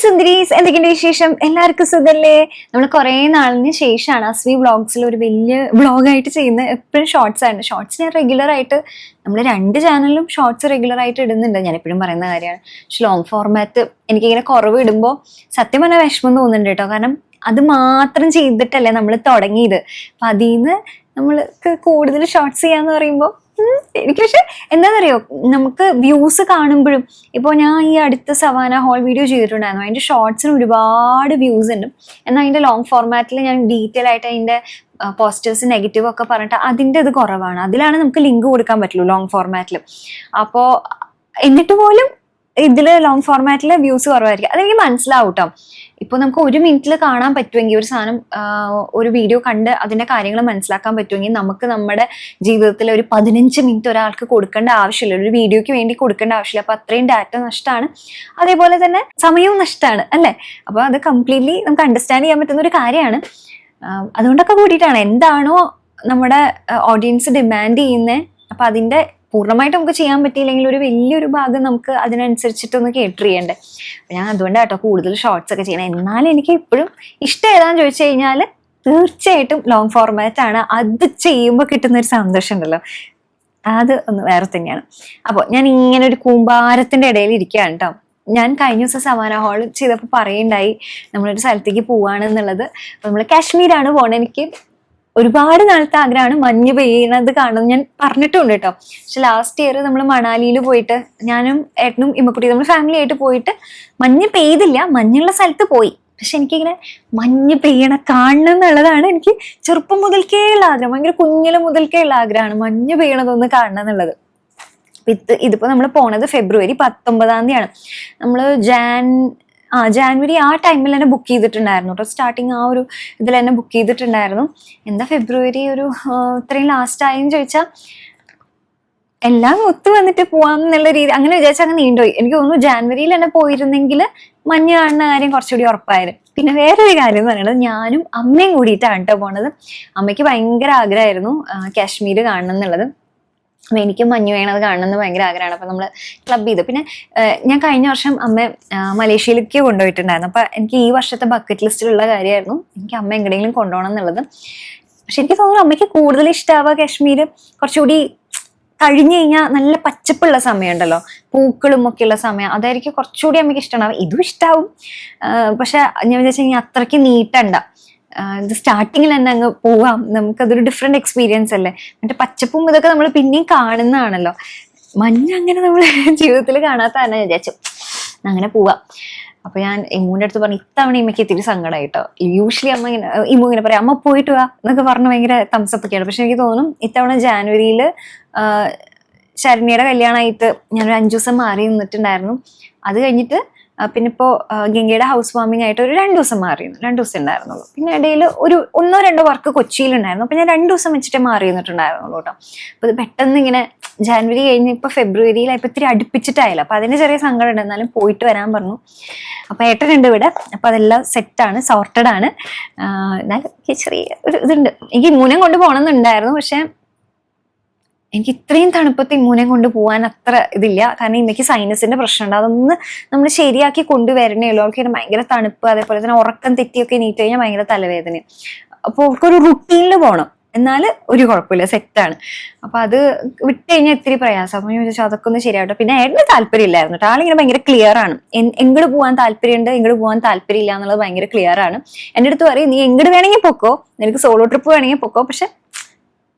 സുന്ദരീസ്, എന്തൊക്കെയുണ്ട് വിശേഷം? എല്ലാവർക്കും സുഖല്ലേ? നമ്മൾ കുറെ നാളിന് ശേഷമാണ് അസ്വി വ്ളോഗ്സിൽ ഒരു വലിയ വ്ളോഗായിട്ട് ചെയ്യുന്നത്. എപ്പോഴും ഷോർട്സ് ആണ്. ഷോർട്സ് ഞാൻ റെഗുലർ ആയിട്ട് നമ്മൾ 2 ചാനലിലും ഷോർട്സ് റെഗുലർ ആയിട്ട് ഇടുന്നുണ്ട്. ഞാൻ എപ്പോഴും പറയുന്ന കാര്യമാണ്. പക്ഷെ ലോങ് ഫോർമാറ്റ് എനിക്കിങ്ങനെ കുറവ് ഇടുമ്പോൾ സത്യം പറഞ്ഞാൽ വിഷമം തോന്നുന്നുണ്ട് കേട്ടോ. കാരണം അത് മാത്രം ചെയ്തിട്ടല്ലേ നമ്മൾ തുടങ്ങിയത്. അപ്പൊ അതിൽ നിന്ന് നമ്മൾക്ക് കൂടുതൽ ഷോർട്സ് ചെയ്യാന്ന് പറയുമ്പോൾ എനിക്ക് പക്ഷെ എന്താണെന്നറിയോ, നമുക്ക് വ്യൂസ് കാണുമ്പോഴും ഇപ്പോൾ ഞാൻ ഈ അടുത്ത സവാന ഹോൾ വീഡിയോ ചെയ്തിട്ടുണ്ടായിരുന്നു. അതിന്റെ ഷോർട്സിന് ഒരുപാട് വ്യൂസ് ഉണ്ട്. എന്നാൽ അതിന്റെ ലോങ് ഫോർമാറ്റിൽ ഞാൻ ഡീറ്റെയിൽ ആയിട്ട് അതിന്റെ പോസിറ്റീവ്സ് നെഗറ്റീവ് ഒക്കെ പറഞ്ഞിട്ട് അതിന്റെ ഇത് കുറവാണ്. അതിലാണ് നമുക്ക് ലിങ്ക് കൊടുക്കാൻ പറ്റുള്ളൂ ലോങ് ഫോർമാറ്റിൽ. അപ്പോൾ എന്നിട്ട് പോലും ഇതിൽ ലോങ് ഫോർമാറ്റിൽ വ്യൂസ് കുറവായിരിക്കും. അതെനിക്ക് മനസ്സിലാവും കേട്ടോ. ഇപ്പോൾ നമുക്ക് 1 മിനിറ്റിൽ കാണാൻ പറ്റുമെങ്കിൽ ഒരു സാധനം, ഒരു വീഡിയോ കണ്ട് അതിന്റെ കാര്യങ്ങൾ മനസ്സിലാക്കാൻ പറ്റുമെങ്കിൽ നമുക്ക് നമ്മുടെ ജീവിതത്തിൽ ഒരു 15 മിനിറ്റ് ഒരാൾക്ക് കൊടുക്കേണ്ട ആവശ്യമില്ല, ഒരു വീഡിയോയ്ക്ക് വേണ്ടി കൊടുക്കേണ്ട ആവശ്യമില്ല. അപ്പൊ അത്രയും ഡാറ്റ നഷ്ടമാണ്, അതേപോലെ തന്നെ സമയവും നഷ്ടമാണ് അല്ലേ? അപ്പൊ അത് കംപ്ലീറ്റ്ലി നമുക്ക് അണ്ടർസ്റ്റാൻഡ് ചെയ്യാൻ പറ്റുന്ന ഒരു കാര്യമാണ്. അതുകൊണ്ടൊക്കെ കൂടിയിട്ടാണ് എന്താണോ നമ്മുടെ ഓഡിയൻസ് ഡിമാൻഡ് ചെയ്യുന്നത്, അപ്പൊ അതിന്റെ പൂർണ്ണമായിട്ട് നമുക്ക് ചെയ്യാൻ പറ്റിയില്ലെങ്കിൽ ഒരു വലിയൊരു ഭാഗം നമുക്ക് അതിനനുസരിച്ചിട്ടൊന്ന് കേട്ടർ ചെയ്യണ്ടേ. അപ്പൊ ഞാൻ അതുകൊണ്ടാട്ടോ കൂടുതൽ ഷോർട്സ് ഒക്കെ ചെയ്യണം. എന്നാലും എനിക്ക് ഇപ്പോഴും ഇഷ്ടം ഏതാന്ന് ചോദിച്ചു കഴിഞ്ഞാൽ തീർച്ചയായിട്ടും ലോങ് ഫോർമാറ്റ് ആണ്. അത് ചെയ്യുമ്പോൾ കിട്ടുന്ന ഒരു സന്തോഷം ഉണ്ടല്ലോ, അത് ഒന്ന് വേറെ തന്നെയാണ്. അപ്പോൾ ഞാൻ ഇങ്ങനെ ഒരു കൂമ്പാരത്തിന്റെ ഇടയിൽ ഇരിക്കുകയാണ് കേട്ടോ. ഞാൻ കഴിഞ്ഞ ദിവസം സവാന ഹോൾ ചെയ്തപ്പോൾ പറയുണ്ടായി നമ്മളൊരു സ്ഥലത്തേക്ക് പോവാണെന്നുള്ളത്. അപ്പൊ നമ്മൾ കാശ്മീരാണ് പോണത്. എനിക്ക് ഒരുപാട് നാളത്തെ ആഗ്രഹമാണ് മഞ്ഞ് പെയ്യണത് കാണുന്നത്. ഞാൻ പറഞ്ഞിട്ടുണ്ട് കേട്ടോ. പക്ഷെ ലാസ്റ്റ് ഇയർ നമ്മൾ മണാലിയിൽ പോയിട്ട് ഞാനും ഏട്ടനും ഇമ്മക്കുട്ടി നമ്മൾ ഫാമിലി ആയിട്ട് പോയിട്ട് മഞ്ഞ് പെയ്തില്ല, മഞ്ഞുള്ള സ്ഥലത്ത് പോയി. പക്ഷെ എനിക്കിങ്ങനെ മഞ്ഞ് കാണണം എന്നുള്ളതാണ് എനിക്ക് ചെറുപ്പം മുതൽക്കേ ഉള്ള ആഗ്രഹം. ഭയങ്കര കുഞ്ഞിലെ മുതൽക്കേ ഉള്ള ആഗ്രഹമാണ് മഞ്ഞ് പെയ്യണതൊന്ന് കാണണം എന്നുള്ളത്. ഇതിപ്പോ നമ്മൾ പോണത് ഫെബ്രുവരി 19 നമ്മൾ ജാനുവരി ആ ടൈമിൽ തന്നെ ബുക്ക് ചെയ്തിട്ടുണ്ടായിരുന്നു കേട്ടോ. സ്റ്റാർട്ടിങ് ആ ഒരു ഇതിൽ തന്നെ ബുക്ക് ചെയ്തിട്ടുണ്ടായിരുന്നു. എന്താ ഫെബ്രുവരി ഒരു ഇത്രയും ലാസ്റ്റ് ആയെന്ന് ചോദിച്ചാൽ എല്ലാം ഒത്തു വന്നിട്ട് പോവാം എന്നുള്ള രീതി അങ്ങനെ വിചാരിച്ചാൽ അങ്ങ് നീണ്ടുപോയി. എനിക്ക് തോന്നുന്നു ജാനുവരിയിൽ തന്നെ പോയിരുന്നെങ്കിൽ മഞ്ഞ് കാണുന്ന കാര്യം കുറച്ചുകൂടി ഉറപ്പായിരുന്നു. പിന്നെ വേറൊരു കാര്യം എന്ന് പറയുന്നത് ഞാനും അമ്മയും കൂടിയിട്ടാണ് കേട്ടോ പോണത്. അമ്മയ്ക്ക് ഭയങ്കര ആഗ്രഹമായിരുന്നു കാശ്മീർ കാണണം എന്നുള്ളത്. അപ്പൊ എനിക്ക് മഞ്ഞ് വീണത് കാണണമെന്ന് ഭയങ്കര ആഗ്രഹമാണ്. അപ്പൊ നമ്മള് ക്ലബ് ചെയ്തു. പിന്നെ ഞാൻ കഴിഞ്ഞ വർഷം അമ്മ മലേഷ്യയിലേക്ക് കൊണ്ടുപോയിട്ടുണ്ടായിരുന്നു. അപ്പൊ എനിക്ക് ഈ വർഷത്തെ ബക്കറ്റ് ലിസ്റ്റിലുള്ള കാര്യമായിരുന്നു എനിക്ക് അമ്മ എങ്ങനെയെങ്കിലും കൊണ്ടുപോകണം എന്നുള്ളത്. പക്ഷെ എനിക്ക് തോന്നുന്നു അമ്മയ്ക്ക് കൂടുതൽ ഇഷ്ടമാവുക കാശ്മീർ കുറച്ചുകൂടി കഴിഞ്ഞു കഴിഞ്ഞാൽ നല്ല പച്ചപ്പുള്ള സമയം ഉണ്ടല്ലോ, പൂക്കളും ഒക്കെ ഉള്ള സമയം, അതായിരിക്കും കുറച്ചുകൂടി അമ്മയ്ക്ക് ഇഷ്ടമാവും. ഇതും ഇഷ്ടാവും, പക്ഷെ ഞാൻ വിചാരിച്ചു കഴിഞ്ഞാൽ അത്രയ്ക്ക് നീട്ടണ്ട, ഇത് സ്റ്റാർട്ടിങ്ങിൽ തന്നെ അങ്ങ് പോവാം, നമുക്കതൊരു ഡിഫറെന്റ് എക്സ്പീരിയൻസ് അല്ലേ. മറ്റേ പച്ചപ്പും ഇതൊക്കെ നമ്മൾ പിന്നെയും കാണുന്നതാണല്ലോ, മഞ്ഞ് അങ്ങനെ നമ്മൾ ജീവിതത്തിൽ കാണാത്ത തന്നെ വിചാരിച്ചു അങ്ങനെ പോവാം. അപ്പൊ ഞാൻ ഇമ്മൂന്റെ അടുത്ത് പറഞ്ഞു ഇത്തവണ ഇമ്മയ്ക്ക് ഇത്തിരി സങ്കടമായിട്ടോ. യൂഷ്വലി അമ്മ ഇമ്മ ഇങ്ങനെ പറയാം അമ്മ പോയിട്ട് വാ എന്നൊക്കെ പറഞ്ഞ് ഭയങ്കര തംസപ്പ് ഒക്കെയാണ്. പക്ഷെ എനിക്ക് തോന്നും ഇത്തവണ ജാനുവരിയിൽ ശരണ്യയുടെ കല്യാണമായിട്ട് ഞാനൊരു 5 ദിവസം മാറി നിന്നിട്ടുണ്ടായിരുന്നു. അത് കഴിഞ്ഞിട്ട് പിന്നെ ഇപ്പോൾ ഗംഗയുടെ ഹൗസ് വാമിംഗ് ആയിട്ട് ഒരു 2 ദിവസം മാറിയിരുന്നു, 2 ദിവസം ഉണ്ടായിരുന്നുള്ളൂ. പിന്നെ ഇടയിൽ ഒരു 1-2 വർക്ക് കൊച്ചിയിലുണ്ടായിരുന്നു. അപ്പൊ ഞാൻ 2 ദിവസം വെച്ചിട്ട് മാറി നിന്നിട്ടുണ്ടായിരുന്നുള്ളൂ കേട്ടോ. അപ്പൊ ഇത് പെട്ടെന്ന് ഇങ്ങനെ ജാനുവരി കഴിഞ്ഞ് ഇപ്പൊ ഫെബ്രുവരിയിൽ ഇപ്പൊ ഇത്തിരി അടുപ്പിച്ചിട്ടായില്ല. അപ്പൊ അതിന് ചെറിയ സങ്കടം ഉണ്ട്, എന്നാലും പോയിട്ട് വരാൻ പറഞ്ഞു. അപ്പൊ ഏട്ടനുണ്ട് ഇവിടെ, അപ്പൊ അതെല്ലാം സെറ്റാണ്, സോർട്ടഡ് ആണ്. എന്നാലും ചെറിയ ഒരു ഇതുണ്ട്. എനിക്ക് മൂനം കൊണ്ട് പോകണമെന്നുണ്ടായിരുന്നു, പക്ഷെ എനിക്ക് ഇത്രയും തണുപ്പത്ത് ഇമ്മൂനെ കൊണ്ട് പോകാൻ അത്ര ഇതില്ല. കാരണം ഇമ്മയ്ക്ക് സൈനസിന്റെ പ്രശ്നമുണ്ട്, അതൊന്ന് നമ്മൾ ശരിയാക്കി കൊണ്ടുവരണേ ഉള്ളൂ. അവൾക്ക് ഭയങ്കര തണുപ്പ്, അതേപോലെ തന്നെ ഉറക്കം തെറ്റിയൊക്കെ എണീറ്റ് കഴിഞ്ഞാൽ ഭയങ്കര തലവേദന. അപ്പോൾ അവൾക്കൊരു റുട്ടീനിൽ പോകണം, എന്നാൽ ഒരു കുഴപ്പമില്ല, സെറ്റാണ്. അപ്പൊ അത് വിട്ട് കഴിഞ്ഞാൽ ഇത്തിരി പ്രയാസം. അപ്പൊ ഞാൻ വിചാരിച്ചു അതൊക്കെ ഒന്ന് ശരിയാവട്ടെ. പിന്നെ ഏട്ടന് താല്പര്യമില്ലായിരുന്നു കേട്ടോ. ആളിങ്ങനെ ഭയങ്കര ക്ലിയർ ആണ്, എങ്ങോട്ട് പോകാൻ താല്പര്യമുണ്ട്, എങ്ങോട്ട് പോകാൻ താല്പര്യമില്ല എന്നുള്ളത് ഭയങ്കര ക്ലിയർ ആണ്. എൻ്റെ അടുത്ത് പറയും നീ എങ്ങോട്ട് വേണമെങ്കിൽ പൊക്കോ, നിനക്ക് സോളോ ട്രിപ്പ് വേണമെങ്കിൽ പൊക്കോ, പക്ഷെ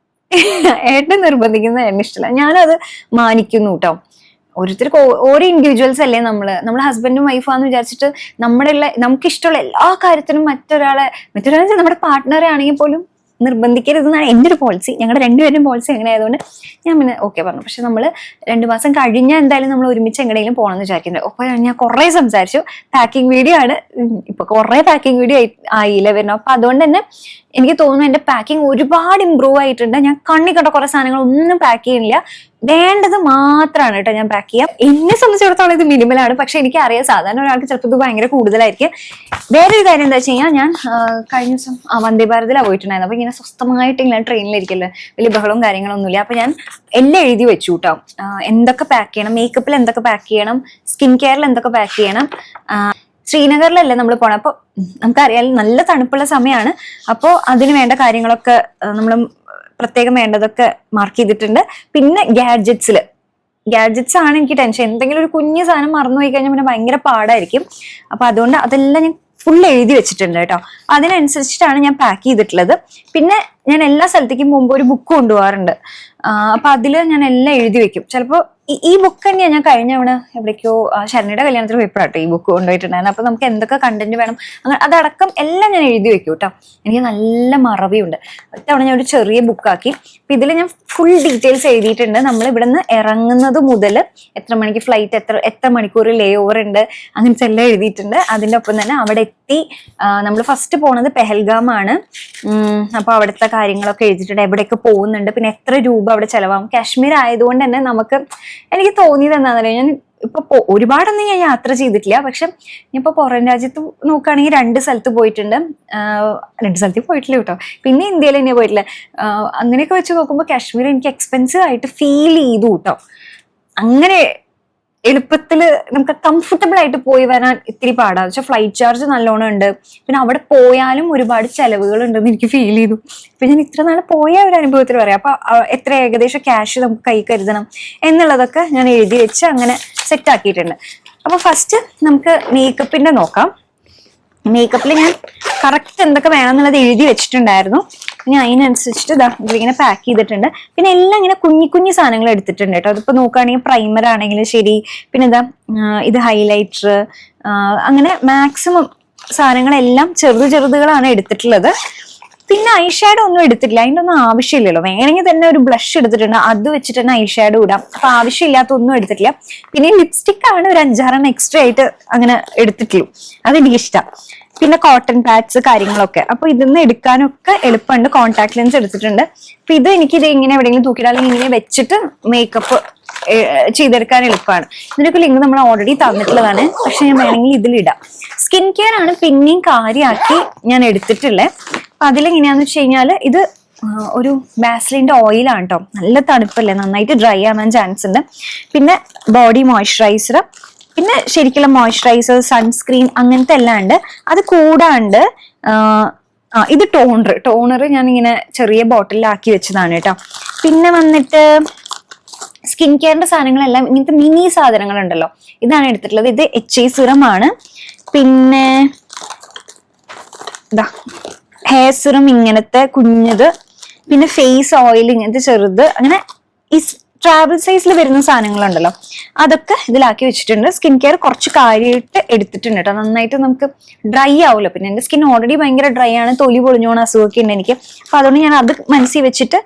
ഏട്ടൻ നിർബന്ധിക്കുന്നത് എന്നെ ഇഷ്ടമല്ല. ഞാനത് മാനിക്കുന്നു കേട്ടോ. ഓരോരുത്തർക്ക് ഓരോ ഇൻഡിവിജ്വൽസ് അല്ലേ നമ്മൾ ഹസ്ബൻഡും വൈഫാന്ന് വിചാരിച്ചിട്ട് നമുക്ക് ഇഷ്ടമുള്ള എല്ലാ കാര്യത്തിനും മറ്റൊരാളെ നമ്മുടെ പാർട്ട്ണറെ ആണെങ്കിൽ പോലും നിർബന്ധിക്കരുതെന്നാണ് എൻ്റെ ഒരു പോളിസി. ഞങ്ങളുടെ 2 പേരും പോളിസി എങ്ങനെ ആയതുകൊണ്ട് ഞാൻ പിന്നെ ഓക്കെ പറഞ്ഞു. പക്ഷെ നമ്മൾ 2 മാസം കഴിഞ്ഞാൽ എന്തായാലും നമ്മൾ ഒരുമിച്ച് എങ്ങനെയെങ്കിലും പോകണമെന്ന് വിചാരിക്കുന്നുണ്ട്. അപ്പൊ ഞാൻ കുറേ സംസാരിച്ചു. പാക്കിംഗ് വീഡിയോ ആണ്, ഇപ്പൊ കുറേ പാക്കിംഗ് വീഡിയോ ആയില്ല വരുന്നു. അപ്പൊ അതുകൊണ്ട് തന്നെ എനിക്ക് തോന്നുന്നു എന്റെ പാക്കിംഗ് ഒരുപാട് ഇമ്പ്രൂവ് ആയിട്ടുണ്ട്. ഞാൻ കണ്ണി കണ്ട കുറെ സാധനങ്ങൾ ഒന്നും പാക്ക് ചെയ്യുന്നില്ല, വേണ്ടത് മാത്രമാണ് കേട്ടോ ഞാൻ പാക്ക് ചെയ്യാം. എന്നെ സംബന്ധിച്ചിടത്തോളം ഇത് മിനിമലാണ്. പക്ഷെ എനിക്ക് അറിയാം സാധാരണ ഒരാൾക്ക് ചിലപ്പോൾ ഇത് ഭയങ്കര കൂടുതലായിരിക്കും. വേറൊരു കാര്യം എന്താ വെച്ച് കഴിഞ്ഞാൽ ഞാൻ കഴിഞ്ഞ ദിവസം വന്ദേ ഭാരതിലാണ് പോയിട്ടുണ്ടായിരുന്നു. അപ്പൊ ഇങ്ങനെ സ്വസ്ഥമായിട്ട് ഇങ്ങനെ ട്രെയിനിലിരിക്കല്ലേ, വലിയ ബഹളവും കാര്യങ്ങളൊന്നുമില്ല. അപ്പൊ ഞാൻ എല്ലാം എഴുതി വെച്ചു കേട്ടോ, എന്തൊക്കെ പാക്ക് ചെയ്യണം, മേക്കപ്പിൽ എന്തൊക്കെ പാക്ക് ചെയ്യണം, സ്കിൻ കെയറിൽ എന്തൊക്കെ പാക്ക് ചെയ്യണം, ശ്രീനഗറിലല്ലേ നമ്മൾ പോണേ. അപ്പൊ നമുക്കറിയാം നല്ല തണുപ്പുള്ള സമയമാണ്. അപ്പോൾ അതിന് വേണ്ട കാര്യങ്ങളൊക്കെ നമ്മൾ പ്രത്യേകം വേണ്ടതൊക്കെ മാർക്ക് ചെയ്തിട്ടുണ്ട്. പിന്നെ ഗാഡ്ജറ്റ്സ് ആണ് എനിക്ക് ടെൻഷൻ. എന്തെങ്കിലും ഒരു കുഞ്ഞു സാധനം മറന്നുപോയി കഴിഞ്ഞാൽ പിന്നെ ഭയങ്കര പാടായിരിക്കും. അപ്പൊ അതുകൊണ്ട് അതെല്ലാം ഞാൻ ഫുൾ എഴുതി വെച്ചിട്ടുണ്ട് കേട്ടോ. അതിനനുസരിച്ചിട്ടാണ് ഞാൻ പാക്ക് ചെയ്തിട്ടുള്ളത്. പിന്നെ ഞാൻ എല്ലാ സ്ഥലത്തേക്കും മുമ്പ് ഒരു ബുക്ക് കൊണ്ടുപോകാറുണ്ട്. അപ്പൊ അതില് ഞാൻ എല്ലാം എഴുതി വെക്കും. ചിലപ്പോ ഈ ബുക്ക് തന്നെയാണ് ഞാൻ കഴിഞ്ഞ തവണ എവിടേക്കോ ശരണ്യയുടെ കല്യാണത്തിന് പോയപ്പോഴാട്ടോ ഈ ബുക്ക് കൊണ്ടുപോയിട്ടുണ്ടായിരുന്നു. അപ്പൊ നമുക്ക് എന്തൊക്കെ കണ്ടന്റ് വേണം അങ്ങനെ അതടക്കം എല്ലാം ഞാൻ എഴുതി വെക്കും കേട്ടോ. എനിക്ക് നല്ല മറവിയുണ്ട്. തവണ ഞാൻ ഒരു ചെറിയ ബുക്കാക്കി. അപ്പൊ ഇതിൽ ഞാൻ ഫുൾ ഡീറ്റെയിൽസ് എഴുതിയിട്ടുണ്ട്. നമ്മൾ ഇവിടെ നിന്ന് ഇറങ്ങുന്നത് മുതൽ എത്ര മണിക്ക് ഫ്ലൈറ്റ്, എത്ര മണിക്കൂർ ലേ ഓവർ ഉണ്ട്, അങ്ങനത്തെ എല്ലാം എഴുതിയിട്ടുണ്ട്. അതിൻ്റെ ഒപ്പം തന്നെ അവിടെ എത്തി നമ്മൾ ഫസ്റ്റ് പോണത് പെഹൽഗാമാണ്. അപ്പൊ അവിടുത്തെ കാര്യങ്ങളൊക്കെ എഴുതിയിട്ടുണ്ട്, എവിടെയൊക്കെ പോകുന്നുണ്ട്, പിന്നെ എത്ര രൂപ അവിടെ ചെലവാകും. കാശ്മീർ ആയതുകൊണ്ട് തന്നെ എനിക്ക് തോന്നിയത് എന്താണെന്നറിയാം, ഞാൻ ഇപ്പൊ ഒരുപാടൊന്നും ഞാൻ യാത്ര ചെയ്തിട്ടില്ല. പക്ഷെ ഇപ്പൊ പുറം രാജ്യത്ത് നോക്കുകയാണെങ്കിൽ 2 സ്ഥലത്ത് പോയിട്ടുണ്ട്. 2 സ്ഥലത്ത് പോയിട്ടില്ല കേട്ടോ. പിന്നെ ഇന്ത്യയിൽ തന്നെ പോയിട്ടില്ല. അങ്ങനെയൊക്കെ വെച്ച് നോക്കുമ്പോൾ കാശ്മീർ എനിക്ക് എക്സ്പെൻസീവ് ആയിട്ട് ഫീൽ ചെയ്തു കേട്ടോ. അങ്ങനെ എളുപ്പത്തിൽ നമുക്ക് കംഫർട്ടബിൾ ആയിട്ട് പോയി വരാൻ ഇത്തിരി പാടാണ്. പക്ഷെ ഫ്ലൈറ്റ് ചാർജ് നല്ലോണം ഉണ്ട്. പിന്നെ അവിടെ പോയാലും ഒരുപാട് ചെലവുകൾ ഉണ്ടെന്ന് എനിക്ക് ഫീൽ ചെയ്തു. ഇപ്പൊ ഞാൻ ഇത്ര നാൾ പോയ ഒരു അനുഭവത്തിൽ പറയാം. അപ്പൊ എത്ര ഏകദേശം ക്യാഷ് നമുക്ക് കൈ കരുതണം എന്നുള്ളതൊക്കെ ഞാൻ എഴുതി വെച്ച് അങ്ങനെ സെറ്റ് ആക്കിയിട്ടുണ്ട്. അപ്പൊ ഫസ്റ്റ് നമുക്ക് മേക്കപ്പിന്റെ നോക്കാം. മേക്കപ്പിൽ ഞാൻ കറക്റ്റ് എന്തൊക്കെ വേണമെന്നുള്ളത് എഴുതി വെച്ചിട്ടുണ്ടായിരുന്നു. ഞാൻ അതിനനുസരിച്ചിട്ട് ഇതിലിങ്ങനെ പാക്ക് ചെയ്തിട്ടുണ്ട്. പിന്നെ എല്ലാം ഇങ്ങനെ കുഞ്ഞു സാധനങ്ങൾ എടുത്തിട്ടുണ്ട് കേട്ടോ. അതിപ്പോ നോക്കുകയാണെങ്കിൽ പ്രൈമർ ആണെങ്കിലും ശരി, പിന്നെ ഇത് ഹൈലൈറ്റർ, അങ്ങനെ മാക്സിമം സാധനങ്ങളെല്ലാം ചെറുതുകളാണ് എടുത്തിട്ടുള്ളത്. പിന്നെ ഐ ഷാഡോ ഒന്നും എടുത്തിട്ടില്ല, അതിൻ്റെ ഒന്നും ആവശ്യമില്ലല്ലോ. വേണമെങ്കിൽ തന്നെ ഒരു ബ്ലഷ് എടുത്തിട്ടുണ്ട്, അത് വെച്ചിട്ട് തന്നെ ഐ ഷാഡോ ഇടാം. അപ്പൊ ആവശ്യമില്ലാത്ത ഒന്നും എടുത്തിട്ടില്ല. പിന്നെ ലിപ്സ്റ്റിക് ആണ് ഒരു 5-6 എക്സ്ട്രാ ആയിട്ട് അങ്ങനെ എടുത്തിട്ടുള്ളൂ, അതെനിക്ക് ഇഷ്ടം. പിന്നെ കോട്ടൺ പാഡ്സ് കാര്യങ്ങളൊക്കെ. അപ്പൊ ഇതിന്ന് എടുക്കാനൊക്കെ എളുപ്പമുണ്ട്. കോൺടാക്ട് ലെൻസ് എടുത്തിട്ടുണ്ട്. അപ്പൊ ഇത് ഇങ്ങനെ എവിടെയെങ്കിലും തൂക്കിയിട്ട് അല്ലെങ്കിൽ ഇങ്ങനെ വെച്ചിട്ട് മേക്കപ്പ് ചെയ്തെടുക്കാൻ എളുപ്പമാണ്. ഇതിനൊക്കെ ലിങ്ക് നമ്മൾ ഓൾറെഡി തന്നിട്ടുള്ളതാണ്, പക്ഷെ ഞാൻ വേണമെങ്കിൽ ഇതിലിടാം. സ്കിൻ കെയർ ആണ് പിന്നെയും കാര്യമാക്കി ഞാൻ എടുത്തിട്ടുള്ളത്. അപ്പൊ അതിലെങ്ങനെയാന്ന് വെച്ച് കഴിഞ്ഞാൽ ഇത് ഒരു വാസ്ലിന്റെ ഓയിലാണ് കേട്ടോ. നല്ല തണുപ്പല്ലേ, നന്നായിട്ട് ഡ്രൈ ആവാൻ ചാൻസ് ഉണ്ട്. പിന്നെ ബോഡി മോയ്സ്ചറൈസർ, പിന്നെ ശരിക്കുള്ള മോയ്സ്ചറൈസർ, സൺസ്ക്രീൻ, അങ്ങനത്തെ എല്ലാം ഉണ്ട്. അത് കൂടാണ്ട് ഇത് ടോണർ ഞാൻ ഇങ്ങനെ ചെറിയ ബോട്ടിലാക്കി വെച്ചതാണ് കേട്ടോ. പിന്നെ വന്നിട്ട് സ്കിൻ കെയറിന്റെ സാധനങ്ങളെല്ലാം ഇങ്ങനത്തെ മിനി സാധനങ്ങൾ ഉണ്ടല്ലോ, ഇതാണ് എടുത്തിട്ടുള്ളത്. ഇത് HA സിറം ആണ്. പിന്നെ ഹെയർ സിറം ഇങ്ങനത്തെ കുഞ്ഞത്, പിന്നെ ഫേസ് ഓയിൽ ഇങ്ങനത്തെ ചെറുത്, അങ്ങനെ ഈ ട്രാവൽ സൈസിൽ വരുന്ന സാധനങ്ങളുണ്ടല്ലോ അതൊക്കെ ഇതിലാക്കി വെച്ചിട്ടുണ്ട്. സ്കിൻ കെയർ കുറച്ച് കാര്യമായിട്ട് എടുത്തിട്ടുണ്ട് കേട്ടോ. നന്നായിട്ട് നമുക്ക് ഡ്രൈ ആവുമല്ലോ. പിന്നെ എന്റെ സ്കിൻ ഓൾറെഡി ഭയങ്കര ഡ്രൈ ആണ്, തൊലി പൊളിഞ്ഞോണ അസുഖമൊക്കെ ഉണ്ട് എനിക്ക്. അപ്പൊ അതുകൊണ്ട് ഞാൻ അത് മനസ്സിൽ വെച്ചിട്ട്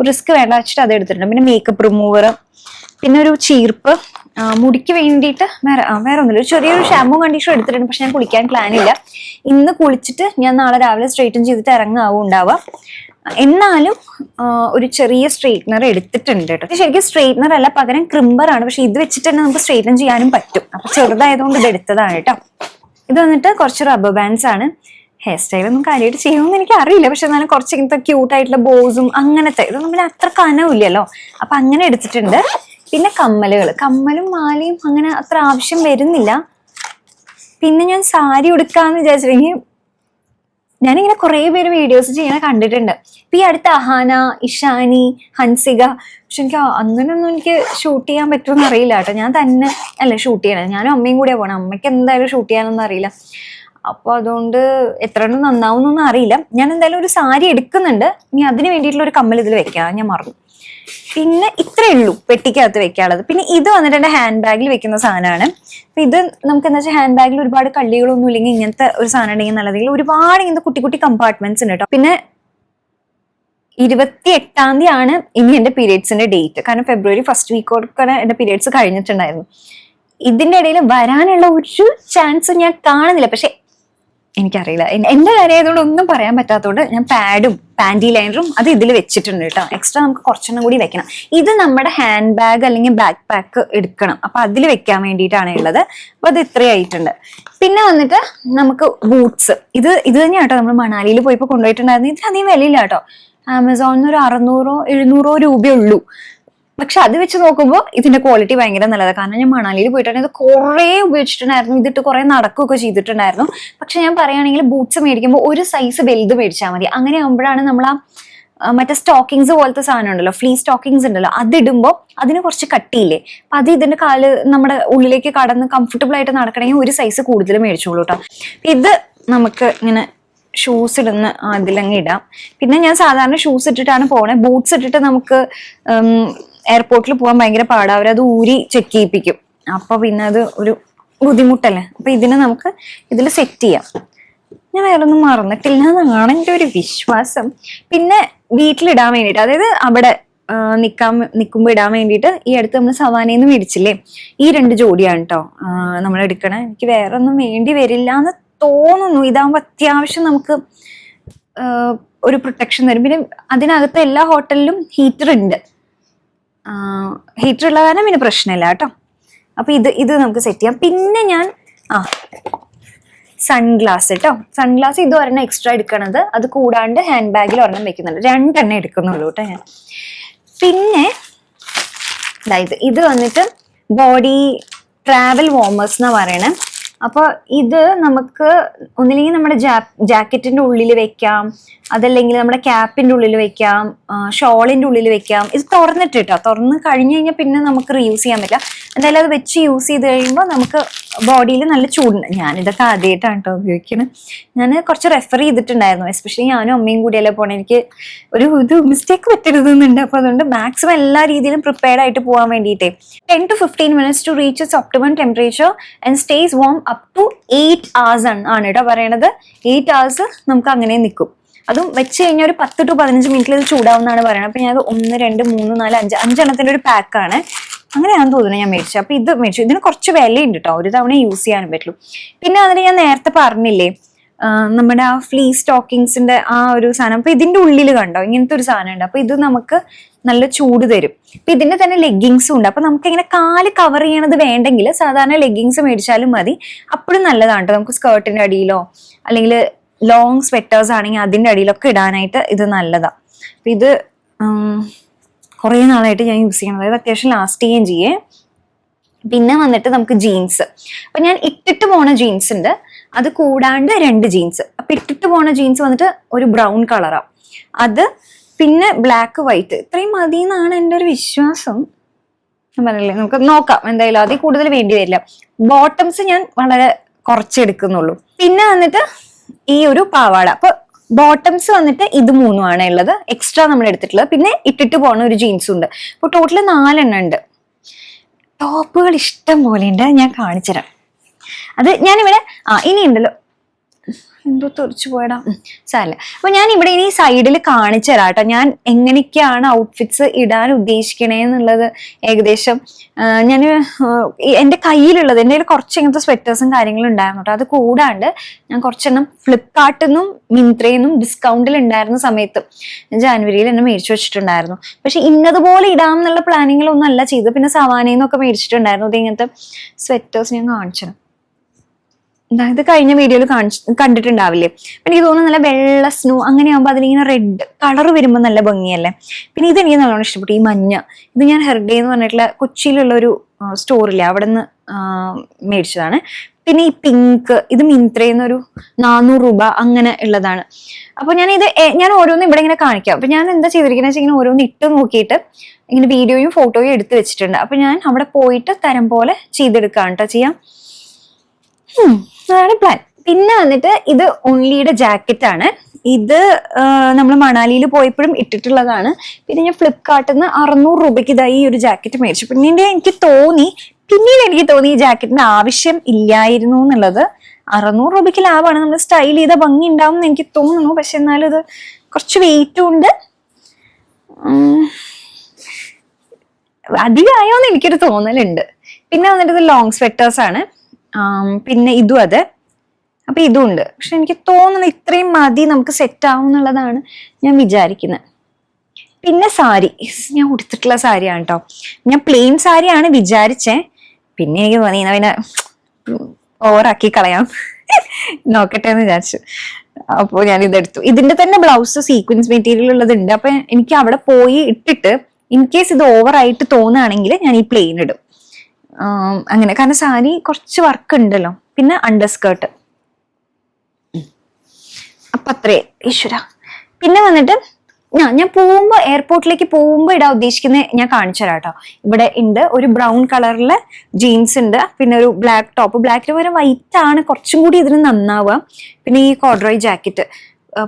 റിസ്ക് വേണ്ട വെച്ചിട്ട് അത് എടുത്തിട്ടുണ്ട്. പിന്നെ മേക്കപ്പ് റിമൂവർ, പിന്നെ ഒരു ചീർപ്പ്, മുടിക്ക് വേണ്ടിയിട്ട് വേറെ ഒന്നുമില്ല. ഒരു ചെറിയൊരു ഷാമ്പൂ കണ്ടീഷണർ എടുത്തിട്ടുണ്ട്. പക്ഷെ ഞാൻ കുളിക്കാൻ പ്ലാൻ ഇല്ല. ഇന്ന് കുളിച്ചിട്ട് ഞാൻ നാളെ രാവിലെ സ്ട്രെയിറ്റൻ ചെയ്തിട്ട് ഇറങ്ങാവും ഉണ്ടാവുക. എന്നാലും ഒരു ചെറിയ സ്ട്രെയിറ്റ്നർ എടുത്തിട്ടുണ്ട് കേട്ടോ. ശരിക്കും സ്ട്രെയിറ്റ്നർ അല്ല, പകരം ക്രിംബർ ആണ്. പക്ഷെ ഇത് വെച്ചിട്ട് തന്നെ നമുക്ക് സ്ട്രെയിറ്റൻ ചെയ്യാനും പറ്റും. അപ്പൊ ചെറുതായതുകൊണ്ട് ഇത് എടുത്തതാണ് കേട്ടോ. ഇത് വന്നിട്ട് കുറച്ച് റബ്ബർ ബാൻഡ്സ് ആണ്. ഹെയർ സ്റ്റൈലൊന്നും കാര്യമായിട്ട് ചെയ്യുമെന്ന് എനിക്ക് അറിയില്ല. പക്ഷെ എന്നാലും കുറച്ച് ഇങ്ങനത്തെ ക്യൂട്ടായിട്ടുള്ള ബോസും അങ്ങനത്തെ ഇതൊന്നും പിന്നെ അത്ര കനവില്ലല്ലോ. അപ്പൊ അങ്ങനെ എടുത്തിട്ടുണ്ട്. പിന്നെ കമ്മലും മാലയും അങ്ങനെ അത്ര ആവശ്യം വരുന്നില്ല. പിന്നെ ഞാൻ സാരി ഉടുക്കാന്ന് വിചാരിച്ചിട്ടുണ്ടെങ്കിൽ ഞാനിങ്ങനെ കുറെ പേര് വീഡിയോസ് ചെയ്യണ കണ്ടിട്ടുണ്ട്. ഇപ്പൊ ഈ അടുത്ത അഹാന, ഇഷാനി, ഹൻസിക, പക്ഷെ എനിക്ക് അങ്ങനെയൊന്നും എനിക്ക് ഷൂട്ട് ചെയ്യാൻ പറ്റുമെന്ന് അറിയില്ല കേട്ടോ. ഞാൻ തന്നെ അല്ല ഷൂട്ട് ചെയ്യണേ, ഞാനും അമ്മയും കൂടെ പോകണം. അമ്മയ്ക്ക് എന്തായാലും ഷൂട്ട് ചെയ്യാനൊന്നും അറിയില്ല. അപ്പൊ അതുകൊണ്ട് എത്ര എണ്ണം നന്നാവുന്നൊന്നും അറിയില്ല. ഞാൻ എന്തായാലും ഒരു സാരി എടുക്കുന്നുണ്ട്. ഇനി അതിന് വേണ്ടിയിട്ടുള്ള ഒരു കമ്മൽ ഇതിൽ വെക്കാം, ഞാൻ മറന്നു. പിന്നെ ഇത്രേ ഉള്ളൂ പെട്ടിക്കകത്ത് വെക്കാനുള്ളത്. പിന്നെ ഇത് വന്നിട്ട് എന്റെ ഹാൻഡ് ബാഗിൽ വെക്കുന്ന സാധനമാണ്. അപ്പൊ ഇത് നമുക്ക് എന്താ വെച്ചാൽ ഹാൻഡ് ബാഗിൽ ഒരുപാട് കള്ളികളൊന്നും ഇല്ലെങ്കിൽ ഇങ്ങനത്തെ ഒരു സാധനം ഉണ്ടെങ്കിൽ നല്ലതെങ്കിൽ ഒരുപാട് ഇങ്ങനത്തെ കുട്ടി കമ്പാർട്ട്മെന്റ്സ് ഉണ്ട് കേട്ടോ. പിന്നെ 28-ാം തീയതി ആണ് ഇനി എന്റെ പീരിയഡ്സിന്റെ ഡേറ്റ്. കാരണം ഫെബ്രുവരി ഫസ്റ്റ് വീക്കോടെ എന്റെ പീരിയഡ്സ് കഴിഞ്ഞിട്ടുണ്ടായിരുന്നു. ഇതിന്റെ ഇടയിൽ വരാനുള്ള ഒരു ചാൻസ് ഞാൻ കാണുന്നില്ല. പക്ഷെ എനിക്കറിയില്ല, എന്റെ കാര്യം ആയതുകൊണ്ട് ഒന്നും പറയാൻ പറ്റാത്തതുകൊണ്ട് ഞാൻ പാഡും പാൻറ്റി ലൈനറും അത് ഇതിൽ വെച്ചിട്ടുണ്ട് കേട്ടോ. എക്സ്ട്രാ നമുക്ക് കുറച്ചെണ്ണം കൂടി വെക്കണം. ഇത് നമ്മുടെ ഹാൻഡ് ബാഗ് അല്ലെങ്കിൽ ബാക്ക് പാക്ക് എടുക്കണം. അപ്പൊ അതിൽ വെക്കാൻ വേണ്ടിയിട്ടാണ് ഉള്ളത്. അപ്പൊ അത് ഇത്രയായിട്ടുണ്ട്. പിന്നെ വന്നിട്ട് നമുക്ക് ബൂട്ട്സ്, ഇത് തന്നെയാണ് കേട്ടോ. നമ്മൾ മണാലിയിൽ പോയപ്പോൾ കൊണ്ടുപോയിട്ടുണ്ടായിരുന്നു. ഇതിനധികം വിലയില്ല കേട്ടോ. ആമസോണിൽ ഒരു 600-700 രൂപയേ ഉള്ളൂ. പക്ഷെ അത് വെച്ച് നോക്കുമ്പോൾ ഇതിന്റെ ക്വാളിറ്റി ഭയങ്കര നല്ലതാണ്. കാരണം ഞാൻ മണാലിയിൽ പോയിട്ടുണ്ടെങ്കിൽ ഇത് കുറെ ഉപയോഗിച്ചിട്ടുണ്ടായിരുന്നു, ഇതിട്ട് കുറെ നടക്കുകയൊക്കെ ചെയ്തിട്ടുണ്ടായിരുന്നു. പക്ഷെ ഞാൻ പറയുകയാണെങ്കിൽ ബൂട്ട്സ് മേടിക്കുമ്പോൾ ഒരു സൈസ് വലുത് മേടിച്ചാൽ മതി. അങ്ങനെ ആകുമ്പോഴാണ് നമ്മൾ മറ്റേ സ്റ്റോക്കിങ്സ് പോലത്തെ സാധനം ഉണ്ടല്ലോ, ഫ്ലീ സ്റ്റോക്കിങ്സ് ഉണ്ടല്ലോ, അതിടുമ്പോൾ അതിന് കുറച്ച് കട്ടിയില്ലേ, അപ്പൊ അത് ഇതിന്റെ കാല് നമ്മുടെ ഉള്ളിലേക്ക് കടന്ന് കംഫർട്ടബിൾ ആയിട്ട് നടക്കണമെങ്കിൽ ഒരു സൈസ് കൂടുതൽ മേടിച്ചോളൂ കേട്ടോ. ഇത് നമുക്ക് ഇങ്ങനെ ഷൂസ് ഇടുന്ന അതിലങ്ങ് ഇടാം. പിന്നെ ഞാൻ സാധാരണ ഷൂസ് ഇട്ടിട്ടാണ് പോണേ. ബൂട്ട്സ് ഇട്ടിട്ട് നമുക്ക് എയർപോർട്ടിൽ പോകാൻ ഭയങ്കര പാടാണ്, അവരത് ഊരി ചെക്ക് ചെയ്യിപ്പിക്കും. അപ്പൊ പിന്നെ അത് ഒരു ബുദ്ധിമുട്ടല്ലേ. അപ്പൊ ഇതിനെ നമുക്ക് ഇതിൽ സെറ്റ് ചെയ്യാം. ഞാൻ വേറെ ഒന്നും മറന്നിട്ടില്ല എന്നാണ് എൻ്റെ ഒരു വിശ്വാസം. പിന്നെ വീട്ടിലിടാൻ വേണ്ടിയിട്ട്, അതായത് അവിടെ നിൽക്കുമ്പോൾ ഇടാൻ വേണ്ടിയിട്ട് ഈ അടുത്ത് നമ്മൾ സവാനയിൽ നിന്ന് മേടിച്ചില്ലേ, ഈ 2 ജോഡിയാണ് കേട്ടോ നമ്മൾ എടുക്കണേ. എനിക്ക് വേറെ ഒന്നും വേണ്ടി വരില്ല എന്ന് തോന്നുന്നു. ഇതാകുമ്പോൾ അത്യാവശ്യം നമുക്ക് ഒരു പ്രൊട്ടക്ഷൻ തരും. പിന്നെ അതിനകത്ത് എല്ലാ ഹോട്ടലിലും ഹീറ്റർ ഉണ്ട്, ഹീറ്റർ ഉള്ള കാരണം പിന്നെ പ്രശ്നമില്ല കേട്ടോ. അപ്പൊ ഇത് നമുക്ക് സെറ്റ് ചെയ്യാം. പിന്നെ ഞാൻ സൺഗ്ലാസ് കേട്ടോ, സൺഗ്ലാസ് ഇത് ഒരെണ്ണം എക്സ്ട്രാ എടുക്കണത്, അത് കൂടാണ്ട് ഹാൻഡ് ബാഗിൽ ഒരെണ്ണം വെക്കുന്നുണ്ട്, 2 എണ്ണം എടുക്കുന്നുള്ളൂ കേട്ടോ ഞാൻ. പിന്നെ ഇത് വന്നിട്ട് ബോഡി ട്രാവൽ വാർമേഴ്സ് എന്നാ പറയണേ. അപ്പൊ ഇത് നമുക്ക് ഒന്നില്ലെങ്കിൽ നമ്മുടെ ജാക്കറ്റിന്റെ ഉള്ളിൽ വെക്കാം, അതല്ലെങ്കിൽ നമ്മുടെ ക്യാപ്പിന്റെ ഉള്ളിൽ വെക്കാം, ഷോളിന്റെ ഉള്ളിൽ വെക്കാം. ഇത് തുറന്നിട്ട് കേട്ടോ, തുറന്ന് കഴിഞ്ഞ് കഴിഞ്ഞാൽ പിന്നെ നമുക്ക് റീയൂസ് ചെയ്യാൻ പറ്റില്ല. എന്തായാലും അത് വെച്ച് യൂസ് ചെയ്ത് കഴിയുമ്പോൾ നമുക്ക് ബോഡിയിൽ നല്ല ചൂടുണ്ട്. ഞാനിതൊക്കെ ആദ്യമായിട്ടാണ് കേട്ടോ ഉപയോഗിക്കുന്നത്. ഞാൻ കുറച്ച് റെഫർ ചെയ്തിട്ടുണ്ടായിരുന്നു, എസ്പെഷ്യലി ഞാനും അമ്മയും കൂടിയല്ലേ പോണേ. എനിക്ക് ഇത് മിസ്റ്റേക്ക് പറ്റരുതെന്നുണ്ട്. അപ്പൊ അതുകൊണ്ട് മാക്സിമം എല്ലാ രീതിയിലും പ്രിപ്പയർഡ് ആയിട്ട് പോകാൻ വേണ്ടിയിട്ടേ 10 to 15 minutes to reach its optimum temperature and stays warm up to 8 hours ആണ് കേട്ടോ പറയണത്. 8 hours നമുക്ക് അങ്ങനെ നിൽക്കും. അതും വെച്ച് കഴിഞ്ഞാൽ ഒരു 10 to 15 മിനിറ്റിൽ ഇത് ചൂടാവുന്നതാണ് പറയുന്നത്. അപ്പൊ ഞാൻ 1, 2, 3, 4, 5 5 ഒരു പാക്കാണ്, അങ്ങനെയാണെന്ന് തോന്നുന്നു ഞാൻ മേടിച്ചത്. അപ്പൊ ഇത് മേടിച്ചു. ഇതിന് കുറച്ച് വിലയുണ്ട് കേട്ടോ, ഒരു തവണ യൂസ് ചെയ്യാനും പറ്റുള്ളൂ. പിന്നെ അതിന് ഞാൻ നേരത്തെ പറഞ്ഞില്ലേ നമ്മുടെ ആ ഫ്ലീ സ്റ്റോക്കിങ്സിന്റെ ആ ഒരു സാധനം, അപ്പൊ ഇതിന്റെ ഉള്ളിൽ കണ്ടോ ഇങ്ങനത്തെ ഒരു സാധനം ഉണ്ട്. അപ്പൊ ഇത് നമുക്ക് നല്ല ചൂട് തരും. അപ്പൊ ഇതിന്റെ തന്നെ ലെഗിങ്സും ഉണ്ട്. അപ്പൊ നമുക്ക് ഇങ്ങനെ കാല് കവർ ചെയ്യണത് വേണ്ടെങ്കിൽ സാധാരണ ലെഗിങ്സ് മേടിച്ചാലും മതി, അപ്പോഴും നല്ലതാണ് കേട്ടോ. നമുക്ക് സ്കേർട്ടിന്റെ അടിയിലോ അല്ലെങ്കിൽ ലോങ് സ്വെറ്റേഴ്സ് ആണെങ്കിൽ അതിന്റെ അടിയിലൊക്കെ ഇടാനായിട്ട് ഇത് നല്ലതാ. അപ്പൊ ഇത് കുറെ നാളായിട്ട് ഞാൻ യൂസ് ചെയ്യണം, അതായത് അത്യാവശ്യം ലാസ്റ്റ് ചെയ്യുകയും ചെയ്യേ. പിന്നെ വന്നിട്ട് നമുക്ക് ജീൻസ്. അപ്പൊ ഞാൻ ഇട്ടിട്ട് പോണ ജീൻസ് ഉണ്ട്, അത് കൂടാണ്ട് 2 ജീൻസ്. അപ്പൊ ഇട്ടിട്ട് പോണ ജീൻസ് വന്നിട്ട് ഒരു ബ്രൗൺ കളറാ, അത് പിന്നെ ബ്ലാക്ക് വൈറ്റ്, ഇത്രയും മതി എന്നാണ് എൻ്റെ ഒരു വിശ്വാസം. പറഞ്ഞില്ലേ, നമുക്ക് നോക്കാം എന്തായാലും, അതിൽ കൂടുതൽ വേണ്ടി വരില്ല. ബോട്ടംസ് ഞാൻ വളരെ കുറച്ചെടുക്കുന്നുള്ളൂ. പിന്നെ വന്നിട്ട് ഈ ഒരു പാവാട. അപ്പൊ ബോട്ടംസ് വന്നിട്ട് ഇത് 3 ഉള്ളത്, എക്സ്ട്രാ നമ്മൾ എടുത്തിട്ടുള്ളത്. പിന്നെ ഇട്ടിട്ട് പോണ ഒരു ജീൻസും ഉണ്ട്. അപ്പൊ ടോട്ടല് 4 എണ്ണം ഉണ്ട്. ടോപ്പുകൾ ഇഷ്ടം പോലെ ഉണ്ട്, ഞാൻ കാണിച്ചുതരാം. അത് ഞാനിവിടെ ഇനി ഉണ്ടല്ലോ, എന്തോ തെറിച്ചു പോയടാ, സാരല്ല. അപ്പൊ ഞാൻ ഇവിടെ ഇനി സൈഡിൽ കാണിച്ചു തരാം കേട്ടോ, ഞാൻ എങ്ങനെയൊക്കെയാണ് ഔട്ട്ഫിറ്റ്സ് ഇടാൻ ഉദ്ദേശിക്കണേന്നുള്ളത്. ഏകദേശം ഞാൻ എൻ്റെ കയ്യിലുള്ളത്, എൻ്റെ കയ്യിൽ കുറച്ച് ഇങ്ങനത്തെ സ്വെറ്റേഴ്സും കാര്യങ്ങളും ഉണ്ടായിരുന്നു കേട്ടോ. അത് കൂടാണ്ട് ഞാൻ കുറച്ചെണ്ണം ഫ്ലിപ്കാർട്ടിൽ നിന്നും മിന്ത്രയിൽ നിന്നും ഡിസ്കൗണ്ടിൽ ഉണ്ടായിരുന്ന സമയത്ത് ജാനുവരിയിൽ എന്നെ മേടിച്ചു വെച്ചിട്ടുണ്ടായിരുന്നു. പക്ഷെ ഇന്നതുപോലെ ഇടാം എന്നുള്ള പ്ലാനിങ്ങിലൊന്നും അല്ല ചെയ്തത്. പിന്നെ സവാനയിൽ നിന്നൊക്കെ മേടിച്ചിട്ടുണ്ടായിരുന്നു. അത് ഇങ്ങനത്തെ സ്വെറ്റേഴ്സ് ഞാൻ കാണിച്ചു. ഇത് കഴിഞ്ഞ വീഡിയോയിൽ കണ്ടിട്ടുണ്ടാവില്ലേ. എനിക്ക് തോന്നുന്നു നല്ല വെള്ള സ്നോ അങ്ങനെ ആകുമ്പോൾ അതിലിങ്ങനെ റെഡ് കളർ വരുമ്പോൾ നല്ല ഭംഗിയല്ലേ. പിന്നെ ഇത് എനിക്ക് നല്ലോണം ഇഷ്ടപ്പെട്ടു, ഈ മഞ്ഞ. ഇത് ഞാൻ ഹെർഡേ എന്ന് പറഞ്ഞിട്ടുള്ള കൊച്ചിയിലുള്ള ഒരു സ്റ്റോറില്ലേ, അവിടെ നിന്ന് മേടിച്ചതാണ്. പിന്നെ ഈ പിങ്ക്, ഇത് മിന്ത്രയിൽ 400 രൂപ അങ്ങനെ ഉള്ളതാണ്. അപ്പൊ ഞാൻ ഓരോന്നും ഇവിടെ ഇങ്ങനെ കാണിക്കാം. അപ്പൊ ഞാൻ എന്താ ചെയ്തിരിക്കുന്നത് വെച്ചാൽ ഇങ്ങനെ ഓരോന്ന് ഇട്ട് നോക്കിയിട്ട് ഇങ്ങനെ വീഡിയോയും ഫോട്ടോയും എടുത്ത് വെച്ചിട്ടുണ്ട്. അപ്പൊ ഞാൻ അവിടെ പോയിട്ട് തരം പോലെ ചെയ്തെടുക്കാം കേട്ടോ ചെയ്യാം. അതാണ് പ്ലാൻ. പിന്നെ വന്നിട്ട് ഇത് ഓൺലിയുടെ ജാക്കറ്റ് ആണ്. ഇത് നമ്മൾ മണാലിയിൽ പോയപ്പോഴും ഇട്ടിട്ടുള്ളതാണ്. പിന്നെ ഞാൻ ഫ്ലിപ്കാർട്ടിൽ നിന്ന് 600 രൂപയ്ക്ക് ഇതായി ഈ ഒരു ജാക്കറ്റ് മേടിച്ചു. പിന്നീട് എനിക്ക് തോന്നി ഈ ജാക്കറ്റിന്റെ ആവശ്യം ഇല്ലായിരുന്നു എന്നുള്ളത്. 600 രൂപയ്ക്ക് ലാഭമാണ്, നമ്മൾ സ്റ്റൈൽ ചെയ്ത ഭംഗി ഉണ്ടാവും എന്ന് എനിക്ക് തോന്നുന്നു. പക്ഷെ എന്നാലും ഇത് കുറച്ച് വെയിറ്റും ഉണ്ട്, അധികമായോന്ന് എനിക്കൊരു തോന്നലുണ്ട്. പിന്നെ വന്നിട്ട് ഇത് ലോങ് സ്വെറ്റേഴ്സ് ആണ്. പിന്നെ ഇതും അതെ. അപ്പൊ ഇതും ഉണ്ട്. പക്ഷെ എനിക്ക് തോന്നുന്നു ഇത്രയും മതി, നമുക്ക് സെറ്റ് ആവും എന്നുള്ളതാണ് ഞാൻ വിചാരിക്കുന്നത്. പിന്നെ സാരി, ഞാൻ ഉടുത്തിട്ടുള്ള സാരിയാണ് കേട്ടോ. ഞാൻ പ്ലെയിൻ സാരിയാണ് വിചാരിച്ചേ. പിന്നെ എനിക്ക് തോന്നി പിന്നെ ഓവറാക്കി കളയാം, നോക്കട്ടെ എന്ന് വിചാരിച്ചു. അപ്പോൾ ഞാൻ ഇതെടുത്തു. ഇതിന്റെ തന്നെ ബ്ലൗസ് സീക്വൻസ് മെറ്റീരിയൽ ഉള്ളതുണ്ട്. അപ്പൊ എനിക്ക് അവിടെ പോയി ഇട്ടിട്ട് ഇൻ കേസ് ഇത് ഓവറായിട്ട് തോന്നുകയാണെങ്കിൽ ഞാൻ ഈ പ്ലെയിൻ ഇടും. അങ്ങനെ, കാരണം സാരി കുറച്ച് വർക്ക് ഉണ്ടല്ലോ. പിന്നെ അണ്ടർ സ്കേർട്ട്. അപ്പൊ അത്രേ ഈശ്വര. പിന്നെ വന്നിട്ട് ഞാൻ പോകുമ്പോ എയർപോർട്ടിലേക്ക് പോകുമ്പോ ഇടാൻ ഉദ്ദേശിക്കുന്നത് ഞാൻ കാണിച്ചു തരാം കേട്ടോ. ഇവിടെ ഉണ്ട് ഒരു ബ്രൗൺ കളറിലെ ജീൻസ് ഉണ്ട്, പിന്നെ ഒരു ബ്ലാക്ക് ടോപ്പ്. ബ്ലാക്കിന് പകരം വൈറ്റ് ആണ് കുറച്ചും കൂടി ഇതിന് നന്നാവുക. പിന്നെ ഈ കോഡ്രോയ് ജാക്കറ്റ്.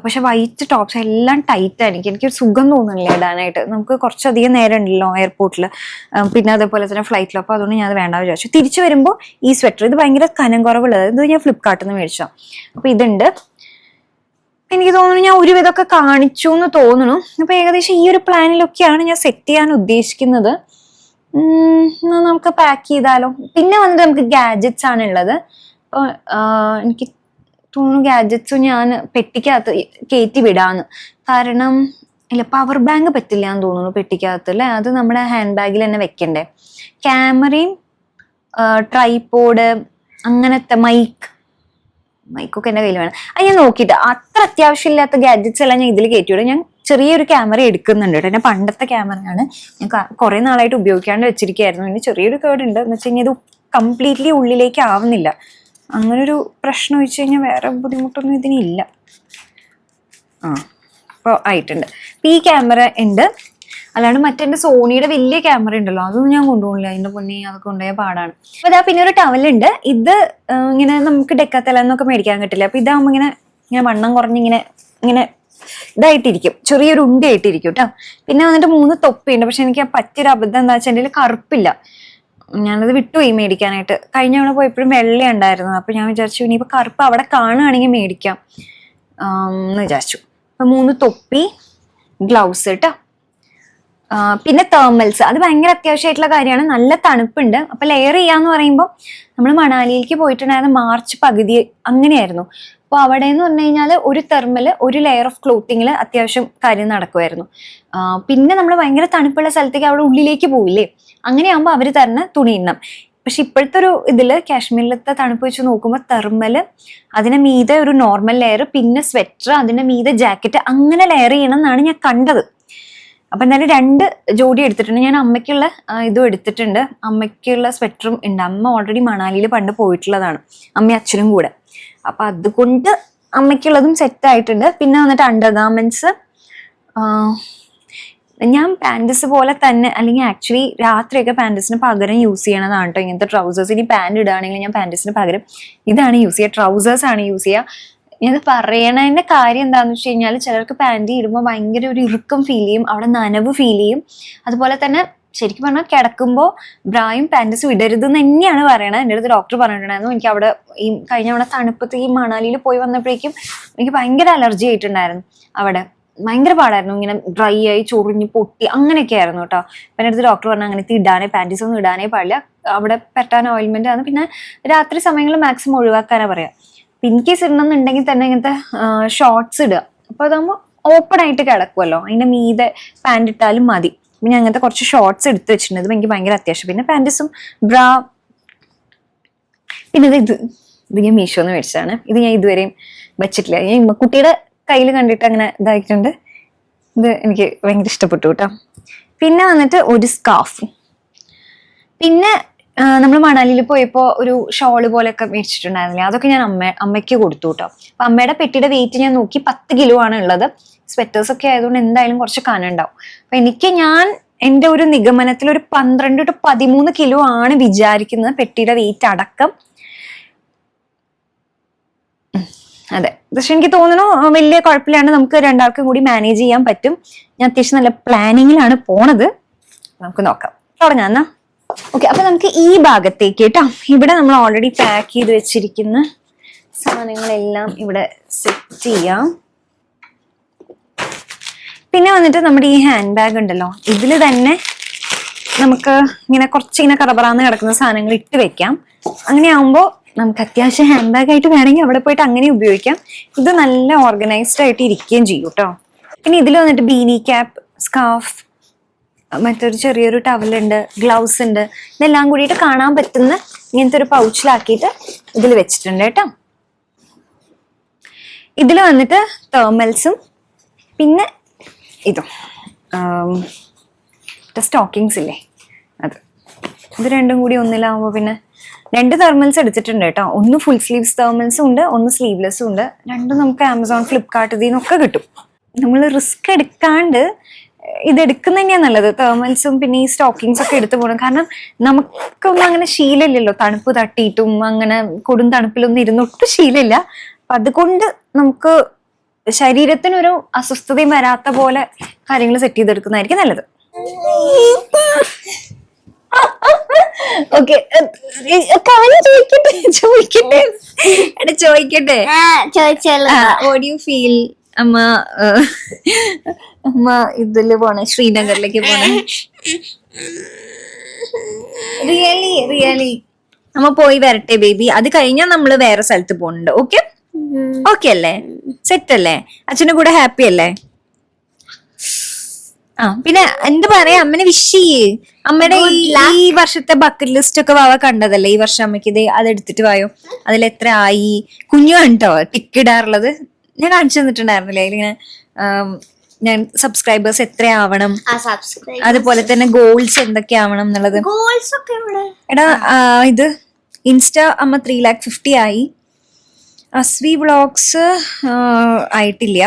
പക്ഷെ വൈറ്റ് ടോപ്സ് എല്ലാം ടൈറ്റ് ആണ്. എനിക്കൊരു സുഖം തോന്നുന്നില്ല ഇടാനായിട്ട്. നമുക്ക് കുറച്ചധികം നേരം ഉണ്ടല്ലോ എയർപോർട്ടിൽ, പിന്നെ അതേപോലെ തന്നെ ഫ്ലൈറ്റിലും. അപ്പൊ അതുകൊണ്ട് ഞാൻ അത് വേണ്ട വിചാരിച്ചു. തിരിച്ചു വരുമ്പോൾ ഈ സ്വെറ്റർ, ഇത് ഭയങ്കര കനം കുറവുള്ളത്, ഇത് ഞാൻ ഫ്ലിപ്കാർട്ടിൽ നിന്ന് മേടിച്ചോ. അപ്പൊ ഇതുണ്ട്. എനിക്ക് തോന്നുന്നു ഞാൻ ഒരുവിധമൊക്കെ കാണിച്ചു എന്ന് തോന്നുന്നു. അപ്പൊ ഏകദേശം ഈ ഒരു പ്ലാനിലൊക്കെയാണ് ഞാൻ സെറ്റ് ചെയ്യാൻ ഉദ്ദേശിക്കുന്നത്. നമുക്ക് പാക്ക് ചെയ്താലോ. പിന്നെ വന്നിട്ട് നമുക്ക് ഗാഡ്ജറ്റ്സ് ആണ് ഉള്ളത്. അപ്പൊ എനിക്ക് തോന്നുന്നു ഗാഡ്ജറ്റ്സ് ഞാൻ പെട്ടിക്കകത്ത് കയറ്റി വിടാന്ന്. കാരണം ഇല്ല, പവർ ബാങ്ക് പറ്റില്ല എന്ന് തോന്നുന്നു പെട്ടിക്കകത്ത് അല്ലെ. അത് നമ്മുടെ ഹാൻഡ് ബാഗിൽ തന്നെ വെക്കണ്ടേ. ക്യാമറയും ട്രൈപോഡ് അങ്ങനത്തെ മൈക്കൊക്കെ എന്റെ കയ്യിൽ വേണം. അത് ഞാൻ നോക്കിയിട്ട് അത്ര അത്യാവശ്യമില്ലാത്ത ഗാഡ്ജറ്റ്സ് എല്ലാം ഞാൻ ഇതിൽ കയറ്റിവിടും. ഞാൻ ചെറിയൊരു ക്യാമറ എടുക്കുന്നുണ്ട് കേട്ടോ. എന്റെ പണ്ടത്തെ ക്യാമറയാണ്, ഞാൻ കുറെ നാളായിട്ട് ഉപയോഗിക്കാണ്ട് വെച്ചിരിക്കുകയായിരുന്നു. പിന്നെ ചെറിയൊരു കേടുണ്ട് എന്ന് വെച്ച് കഴിഞ്ഞാൽ ഇത് കംപ്ലീറ്റ്ലി ഉള്ളിലേക്ക് ആവുന്നില്ല. അങ്ങനൊരു പ്രശ്നം വെച്ച് കഴിഞ്ഞാൽ വേറെ ബുദ്ധിമുട്ടൊന്നും ഇതിനില്ല. ഇപ്പോൾ ആയിട്ടുണ്ട്. ഈ ക്യാമറ ഉണ്ട്. അല്ലാണ്ട് മറ്റേ സോണിയുടെ വലിയ ക്യാമറ ഉണ്ടല്ലോ, അതൊന്നും ഞാൻ കൊണ്ടുപോകില്ല. അതിന്റെ പൊന്നി അതൊക്കെ കൊണ്ടുപോയ പാടാണ്. അപ്പൊ ഇതാ പിന്നെ ഒരു ടവലുണ്ട്. ഇത് ഇങ്ങനെ നമുക്ക് ഡെക്കാത്തലൊക്കെ മേടിക്കാൻ കിട്ടില്ല. അപ്പൊ ഇതാകുമ്പോ ഇങ്ങനെ വണ്ണം കുറഞ്ഞിങ്ങനെ ഇതായിട്ടിരിക്കും, ചെറിയൊരു ഉണ്ടയായിട്ടിരിക്കും കേട്ടോ. പിന്നെ വന്നിട്ട് 3 തൊപ്പിയുണ്ട്. പക്ഷെ എനിക്ക് പറ്റിയൊരു അബദ്ധം എന്താ വെച്ചാൽ എൻ്റെ കറുപ്പില്ല. ഞാനത് വിട്ടുപോയി മേടിക്കാനായിട്ട്. കഴിഞ്ഞ തവണ പോയപ്പോഴും വെള്ള ഉണ്ടായിരുന്നു. അപ്പൊ ഞാൻ വിചാരിച്ചു ഇനിയിപ്പോ കറുപ്പ് അവിടെ കാണുകയാണെങ്കിൽ മേടിക്കാം എന്ന് വിചാരിച്ചു. അപ്പൊ 3 തൊപ്പി, ഗ്ലൗസ് കേട്ടോ. പിന്നെ തേർമൽസ്, അത് ഭയങ്കര അത്യാവശ്യമായിട്ടുള്ള കാര്യമാണ്. നല്ല തണുപ്പുണ്ട്. അപ്പൊ ലെയർ ചെയ്യാന്ന് പറയുമ്പോൾ നമ്മൾ മണാലിയിലേക്ക് പോയിട്ടുണ്ടായിരുന്ന മാർച്ച് പകുതി അങ്ങനെയായിരുന്നു. അപ്പൊ അവിടെ എന്ന് പറഞ്ഞു കഴിഞ്ഞാൽ ഒരു തെർമല്, ഒരു ലെയർ ഓഫ് ക്ലോത്തിങ്ങിൽ അത്യാവശ്യം കാര്യം നടക്കുമായിരുന്നു. പിന്നെ നമ്മൾ ഭയങ്കര തണുപ്പുള്ള സ്ഥലത്തേക്ക് അവിടെ ഉള്ളിലേക്ക് പോവില്ലേ, അങ്ങനെയാകുമ്പോൾ അവർ തരുന്ന തുണി ഇടണം. പക്ഷെ ഇപ്പോഴത്തെ ഒരു ഇതില് കാശ്മീരിലത്തെ തണുപ്പ് വെച്ച് നോക്കുമ്പോൾ തെർമല്, അതിന് മീതെ ഒരു നോർമൽ ലെയർ, പിന്നെ സ്വെറ്റർ, അതിന്റെ മീതെ ജാക്കറ്റ്, അങ്ങനെ ലെയർ ചെയ്യണം എന്നാണ് ഞാൻ കണ്ടത്. അപ്പൊ എന്തായാലും 2 ജോഡി എടുത്തിട്ടുണ്ട്. ഞാൻ അമ്മയ്ക്കുള്ള ഇതും എടുത്തിട്ടുണ്ട്. അമ്മയ്ക്കുള്ള സ്വെറ്ററും ഉണ്ട്. അമ്മ ഓൾറെഡി മണാലിയിൽ പണ്ട് പോയിട്ടുള്ളതാണ്, അമ്മയും അച്ഛനും കൂടെ. അപ്പൊ അതുകൊണ്ട് അമ്മയ്ക്കുള്ളതും സെറ്റ് ആയിട്ടുണ്ട്. പിന്നെ വന്നിട്ട് അണ്ടർ ഗാർമെന്റ്സ്. ഞാൻ പാൻറ്റസ് പോലെ തന്നെ, അല്ലെങ്കിൽ ആക്ച്വലി രാത്രിയൊക്കെ പാൻറ്റസിന് പകരം യൂസ് ചെയ്യണതാണ് കേട്ടോ ഇങ്ങനത്തെ ട്രൗസേഴ്സ്. ഇനി പാൻറ് ഇടുകയാണെങ്കിൽ ഞാൻ പാൻറ്റസിന് പകരം ഇതാണ് യൂസ് ചെയ്യുക, ട്രൗസേഴ്സ് ആണ് യൂസ് ചെയ്യുക. ഇത് പറയണതിന്റെ കാര്യം എന്താന്ന് വെച്ച് കഴിഞ്ഞാൽ ചിലർക്ക് പാൻറ് ഇടുമ്പോൾ ഭയങ്കര ഒരു ഇറുക്കം ഫീൽ ചെയ്യും, അവിടെ നനവ് ഫീൽ ചെയ്യും. അതുപോലെ തന്നെ ശരിക്കും പറഞ്ഞാൽ കിടക്കുമ്പോൾ ബ്രായും പാൻറ്റസും ഇടരുത് എന്ന് തന്നെയാണ് പറയണത്. എൻ്റെ അടുത്ത് ഡോക്ടർ പറഞ്ഞിട്ടുണ്ടായിരുന്നു. എനിക്ക് അവിടെ ഈ കഴിഞ്ഞ അവിടെ തണുപ്പത്ത് ഈ മണാലിയിൽ പോയി വന്നപ്പോഴേക്കും എനിക്ക് ഭയങ്കര അലർജി ആയിട്ടുണ്ടായിരുന്നു. അവിടെ ഭയങ്കര പാടായിരുന്നു, ഇങ്ങനെ ഡ്രൈ ആയി ചൊറിഞ്ഞ് പൊട്ടി അങ്ങനെയൊക്കെ ആയിരുന്നു കേട്ടോ. അപ്പം എൻ്റെ അടുത്ത് ഡോക്ടർ പറഞ്ഞാൽ അങ്ങനത്തെ പാൻറ്റീസ് ഒന്നും ഇടാനേ പാടില്ല, അവിടെ പെട്ടാൻ ഓയിൽമെന്റ് ആണ്. പിന്നെ രാത്രി സമയങ്ങളിൽ മാക്സിമം ഒഴിവാക്കാനാണ് പറയാം. ഇൻ കേസ് ഇടണമെന്നുണ്ടെങ്കിൽ തന്നെ ഇങ്ങനത്തെ ഷോർട്സ് ഇടുക. അപ്പൊ അതാകുമ്പോൾ ഓപ്പൺ ആയിട്ട് കിടക്കുമല്ലോ, അതിന്റെ മീതെ പാൻറ് ഇട്ടാലും മതി. പിന്നെ അങ്ങനത്തെ കുറച്ച് ഷോർട്സ് എടുത്ത് വെച്ചിട്ടുണ്ട്. ഇത് എനിക്ക് ഭയങ്കര അത്യാവശ്യം. പിന്നെ പാൻറ്റസും ബ്രാ. പിന്നെ ഇത് ഞാൻ മീഷോന്ന് മേടിച്ചതാണ്. ഇത് ഞാൻ ഇതുവരെയും വെച്ചിട്ടില്ല. ഞാൻ കുട്ടിയുടെ കയ്യിൽ കണ്ടിട്ട് അങ്ങനെ ഇതായിട്ടുണ്ട്. ഇത് എനിക്ക് ഭയങ്കര ഇഷ്ടപ്പെട്ടു കേട്ടോ. പിന്നെ വന്നിട്ട് ഒരു സ്കാർഫ്. പിന്നെ നമ്മൾ മണാലിയിൽ പോയപ്പോൾ ഒരു ഷോള് പോലെയൊക്കെ മേടിച്ചിട്ടുണ്ടായിരുന്നില്ലേ, അതൊക്കെ ഞാൻ അമ്മയ്ക്ക് കൊടുത്തു കേട്ടോ. അപ്പൊ അമ്മയുടെ പെട്ടിയുടെ വെയിറ്റ് ഞാൻ നോക്കി 10 കിലോ ആണ് ഉള്ളത്. സ്വെറ്റേഴ്സ് ഒക്കെ ആയതുകൊണ്ട് എന്തായാലും കുറച്ച് കനം ഉണ്ടാവും. അപ്പൊ ഞാൻ എൻ്റെ ഒരു നിഗമനത്തിൽ ഒരു 12 to 13 കിലോ ആണ് വിചാരിക്കുന്നത്, പെട്ടിയുടെ വെയിറ്റ് അടക്കം. അതെ, പക്ഷെ എനിക്ക് തോന്നുന്നു വലിയ കുഴപ്പമില്ലാണ്ട് നമുക്ക് 2 കൂടി മാനേജ് ചെയ്യാൻ പറ്റും. ഞാൻ അത്യാവശ്യം നല്ല പ്ലാനിങ്ങിലാണ് പോണത്. നമുക്ക് നോക്കാം, തുടങ്ങാം എന്നാ. ഓക്കെ, അപ്പൊ നമുക്ക് ഈ ഭാഗത്തേക്ക് കേട്ടോ, ഇവിടെ നമ്മൾ ഓൾറെഡി പാക്ക് ചെയ്ത് വെച്ചിരിക്കുന്ന സാധനങ്ങളെല്ലാം ഇവിടെ സെറ്റ് ചെയ്യാം. പിന്നെ വന്നിട്ട് നമ്മുടെ ഈ ഹാൻഡ് ബാഗ് ഉണ്ടല്ലോ, ഇതിൽ തന്നെ നമുക്ക് ഇങ്ങനെ കുറച്ചിങ്ങനെ കറബറാന്ന് കിടക്കുന്ന സാധനങ്ങൾ ഇട്ട് വെക്കാം. അങ്ങനെ ആവുമ്പോൾ നമുക്ക് അത്യാവശ്യം ഹാൻഡ് ബാഗ് ആയിട്ട് വേണമെങ്കിൽ അവിടെ പോയിട്ട് അങ്ങനെ ഉപയോഗിക്കാം. ഇത് നല്ല ഓർഗനൈസ്ഡ് ആയിട്ട് ഇരിക്കുകയും ചെയ്യും കേട്ടോ. പിന്നെ ഇതിൽ വന്നിട്ട് ബീനി ക്യാപ്പ്, സ്കാർഫ്, മറ്റൊരു ചെറിയൊരു ടവലുണ്ട്, ഗ്ലൗസ് ഉണ്ട്. ഇതെല്ലാം കൂടിയിട്ട് കാണാൻ പറ്റുന്ന ഇങ്ങനത്തെ ഒരു പൗച്ചിലാക്കിയിട്ട് ഇതിൽ വെച്ചിട്ടുണ്ട് കേട്ടോ. ഇതിൽ വന്നിട്ട് തേർമൽസും പിന്നെ ഇതും സ്റ്റോക്കിങ്സ് ഇല്ലേ അത്. ഇത് രണ്ടും കൂടി ഒന്നിലാവുമ്പോ പിന്നെ 2 തെർമൽസ് എടുത്തിട്ടുണ്ട് കേട്ടോ. ഒന്ന് ഫുൾ സ്ലീവ്സ് തെർമൽസും ഉണ്ട്, ഒന്ന് സ്ലീവ്ലെസ്സും ഉണ്ട്. രണ്ടും നമുക്ക് ആമസോൺ, ഫ്ലിപ്കാർട്ട് ഇതിന്നൊക്കെ കിട്ടും. നമ്മൾ റിസ്ക് എടുക്കാണ്ട് ഇതെടുക്കുന്ന തന്നെയാണ് നല്ലത്. തെർമൽസും പിന്നെ ഈ സ്റ്റോക്കിങ്സ് ഒക്കെ എടുത്തു പോകണം. കാരണം നമുക്കൊന്നും അങ്ങനെ ശീലമില്ലല്ലോ, തണുപ്പ് തട്ടിയിട്ടും അങ്ങനെ കൊടും തണുപ്പിലൊന്നും ഇരുന്നൊട്ടും ശീലമില്ല. അപ്പൊ അതുകൊണ്ട് നമുക്ക് ശരീരത്തിനൊരു അസ്വസ്ഥതയും വരാത്ത പോലെ കാര്യങ്ങൾ സെറ്റ് ചെയ്തെടുക്കുന്നതായിരിക്കും നല്ലത്. ഓക്കെ, ചോദിക്കട്ടെ വാട്ട് യു ഫീൽ അമ്മ ഇതില് പോണേ, ശ്രീനഗറിലേക്ക് പോണേ? റിയലി അമ്മ പോയി വരട്ടെ ബേബി. അത് കഴിഞ്ഞാൽ നമ്മള് വേറെ സ്ഥലത്ത് പോകുന്നുണ്ട്. ഓക്കെ ഓക്കെ അല്ലേ? സെറ്റ് അല്ലേ? അച്ഛന്റെ കൂടെ ഹാപ്പി അല്ലേ? പിന്നെ എന്ത് പറയാ, അമ്മനെ വിഷ് ചെയ്യ്. അമ്മയുടെ ഈ വർഷത്തെ ബക്കറ്റ് ലിസ്റ്റ് ഒക്കെ വാവ കണ്ടതല്ലേ? ഈ വർഷം അമ്മയ്ക്ക് ഇത് അതെടുത്തിട്ട് വായോ. അതിൽ എത്ര ആയി? കുഞ്ഞു കണ്ടോ ടിക്ക് ഇടാറുള്ളത്? ഞാൻ കാണിച്ചു തന്നിട്ടുണ്ടായിരുന്നില്ലേ അതിലിങ്ങനെ ഞാൻ സബ്സ്ക്രൈബേഴ്സ് എത്ര ആവണം, അതുപോലെ തന്നെ ഗോൾസ് എന്തൊക്കെ ആവണം എന്നുള്ളത്. എടാ ഇത് ഇൻസ്റ്റ അമ്മ 350,000 ആയി. അസ്വി വ്ളോഗ്സ് ആയിട്ടില്ല.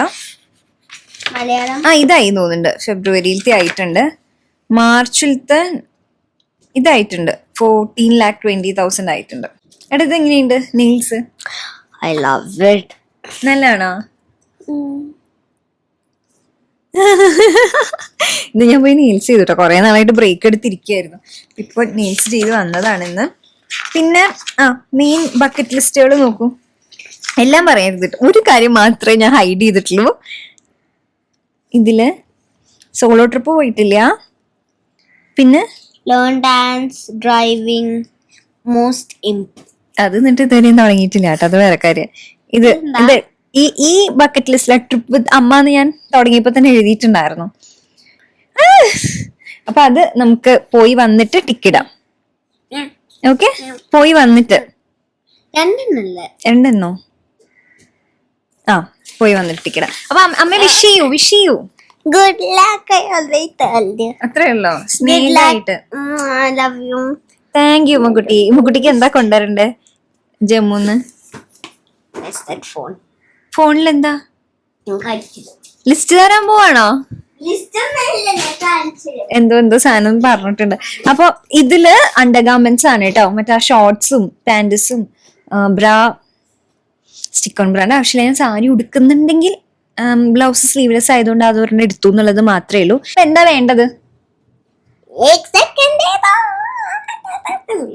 ഇതായി തോന്നുന്നുണ്ട്, ഫെബ്രുവരിയിലത്തെ ആയിട്ടുണ്ട്. മാർച്ചിലത്തെ ഇതായിട്ടുണ്ട്, 14,20,000 ആയിട്ടുണ്ട്. എടാ ഇത് എങ്ങനെയുണ്ട് നെയിൽസ്? I love it. നല്ലതാണോ? ഇത് ഞാൻ പോയി നെയിൽസ് ചെയ്തിട്ടോ. കുറെ നാളായിട്ട് ബ്രേക്ക് എടുത്തിരിക്കുകയായിരുന്നു. ഇപ്പൊ നെയിൽസ് ചെയ്ത് വന്നതാണ് ഇന്ന്. പിന്നെ മെയിൻ ബക്കറ്റ് ലിസ്റ്റുകൾ നോക്കൂ. എല്ലാം പറയരുത്, ഒരു കാര്യം മാത്രമേ ഞാൻ ഹൈഡ് ചെയ്തിട്ടുള്ളൂ. ഇതില് സോളോ ട്രിപ്പ് പോയിട്ടില്ല. പിന്നെ Learn dance, driving, most അത് എന്നിട്ട് ഇതുവരെയും തുടങ്ങിയിട്ടില്ല കേട്ടോ. അത് വേറെ കാര്യം. ഇത് ഈ ബക്കറ്റ് ലിസ്റ്റിലെ ട്രിപ്പ് വിത്ത് അമ്മ എന്ന് ഞാൻ തുടങ്ങിയപ്പോ തന്നെ എഴുതിയിട്ടുണ്ടായിരുന്നു. അപ്പൊ അത് നമുക്ക് പോയി വന്നിട്ട് ടിക്കിടാം. ഓക്കെ, പോയി വന്നിട്ട് രണ്ടെണ്ണോ? പോയി വന്നിട്ട് ടിക്കിടാം. അപ്പൊ അമ്മ വിഷ് ചെയ്യൂ. Good luck, I already told you. അത്രേ ഉള്ളോ? സ്നേഹമായിട്ട്. I love you. Thank you മുക്കുട്ടി. മുക്കുട്ടിക്ക് എന്താ കൊണ്ടുവരണ്ടേ ജമ്മുന്ന്? ഫോണിൽ എന്താ ലിസ്റ്റ് തരാൻ പോവാണോ? എന്തോ സാധനം പറഞ്ഞിട്ടുണ്ട്. അപ്പൊ ഇതില് അണ്ടർഗാർമെന്റ്സ് ആണ് കേട്ടോ. മറ്റേ ഷോർട്സും പാന്റ്സും ബ്രാ, സ്റ്റിക്ക് ഓൺ ബ്രാൻഡ് ആവശ്യമില്ല. ഞാൻ സാരി ഉടുക്കുന്നുണ്ടെങ്കിൽ ബ്ലൗസ് സ്ലീവ്ലെസ് ആയതുകൊണ്ട് അതൊരെണ്ണം എടുത്തു എന്നുള്ളത് മാത്രമേ ഉള്ളൂ. എന്താ വേണ്ടത്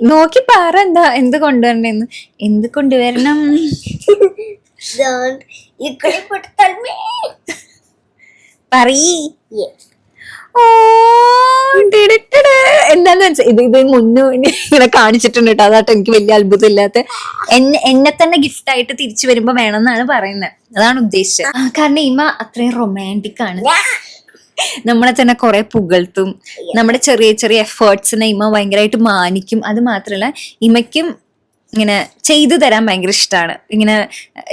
നോക്കി പറ. എന്ത് കൊണ്ടുവരണെന്ന്? എന്ത് കൊണ്ടുവരണം? എന്താന്ന് വെച്ചാൽ ഇത് മുന്നേ ഇങ്ങനെ കാണിച്ചിട്ടുണ്ട് കേട്ടോ. അതാട്ടോ എനിക്ക് വലിയ അത്ഭുതം ഇല്ലാത്ത. എന്നെ തന്നെ ഗിഫ്റ്റ് ആയിട്ട് തിരിച്ചു വരുമ്പോ വേണമെന്നാണ് പറയുന്നത്. അതാണ് ഉദ്ദേശിച്ചത്. കാരണം ഇമ അത്രയും റൊമാൻറ്റിക് ആണ്. നമ്മളെ തന്നെ കുറെ പുകഴ്ത്തും. നമ്മുടെ ചെറിയ ചെറിയ എഫേർട്സിനെ ഇമ ഭയങ്കരമായിട്ട് മാനിക്കും. അത് മാത്രല്ല ഇമയ്ക്കും ഇങ്ങനെ ചെയ്തു തരാൻ ഭയങ്കര ഇഷ്ടമാണ്.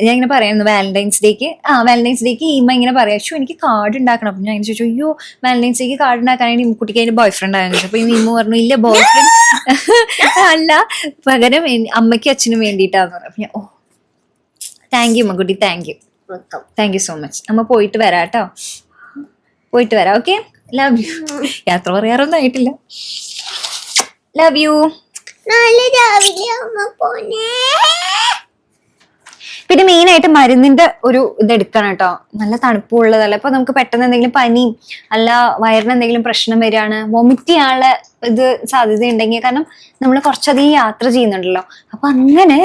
ഞാൻ ഇങ്ങനെ പറയുന്നു വാലന്റൈൻസ് ഡേക്ക് ഇമ്മ ഇങ്ങനെ പറയാ, എനിക്ക് കാർഡ് ഉണ്ടാക്കണം. അപ്പൊ ഞാൻ ഇങ്ങനെ ചോദിച്ചു, അയ്യോ വാലന്റൈൻസ് ഡേക്ക് കാർഡ് ഉണ്ടാക്കാനായിട്ട് ഇമ്മക്കുട്ടിക്ക് അതിന്റെ ബോയ് ഫ്രണ്ട് ആയിരുന്നു. അപ്പൊ ഇമ്മ പറഞ്ഞു, ഇല്ല ബോയ് ഫ്രണ്ട് അല്ല, പകരം അമ്മയ്ക്കും അച്ഛനും വേണ്ടിയിട്ടാന്ന് പറഞ്ഞു. അപ്പൊ ഞാൻ താങ്ക് യു ഇമ്മക്കുട്ടി, താങ്ക് യു സോ മച്ച്. അമ്മ പോയിട്ട് വരാം കേട്ടോ, പോയിട്ട് വരാം. Okay, love you. യാത്ര പറയാറൊന്നും ആയിട്ടില്ല. Love you. പിന്നെ മെയിൻ ആയിട്ട് മരുന്നിന്റെ ഒരു ഇതെടുക്കണം കേട്ടോ. നല്ല തണുപ്പുള്ളതല്ല. അപ്പൊ നമുക്ക് പെട്ടെന്ന് എന്തെങ്കിലും പനിയും അല്ല വയറിന് എന്തെങ്കിലും പ്രശ്നം വരികയാണ്, വൊമിറ്റ് ചെയ്യാനുള്ള ഇത് സാധ്യത ഉണ്ടെങ്കിൽ. കാരണം നമ്മൾ കുറച്ചധികം യാത്ര ചെയ്യുന്നുണ്ടല്ലോ. അപ്പൊ അങ്ങനെ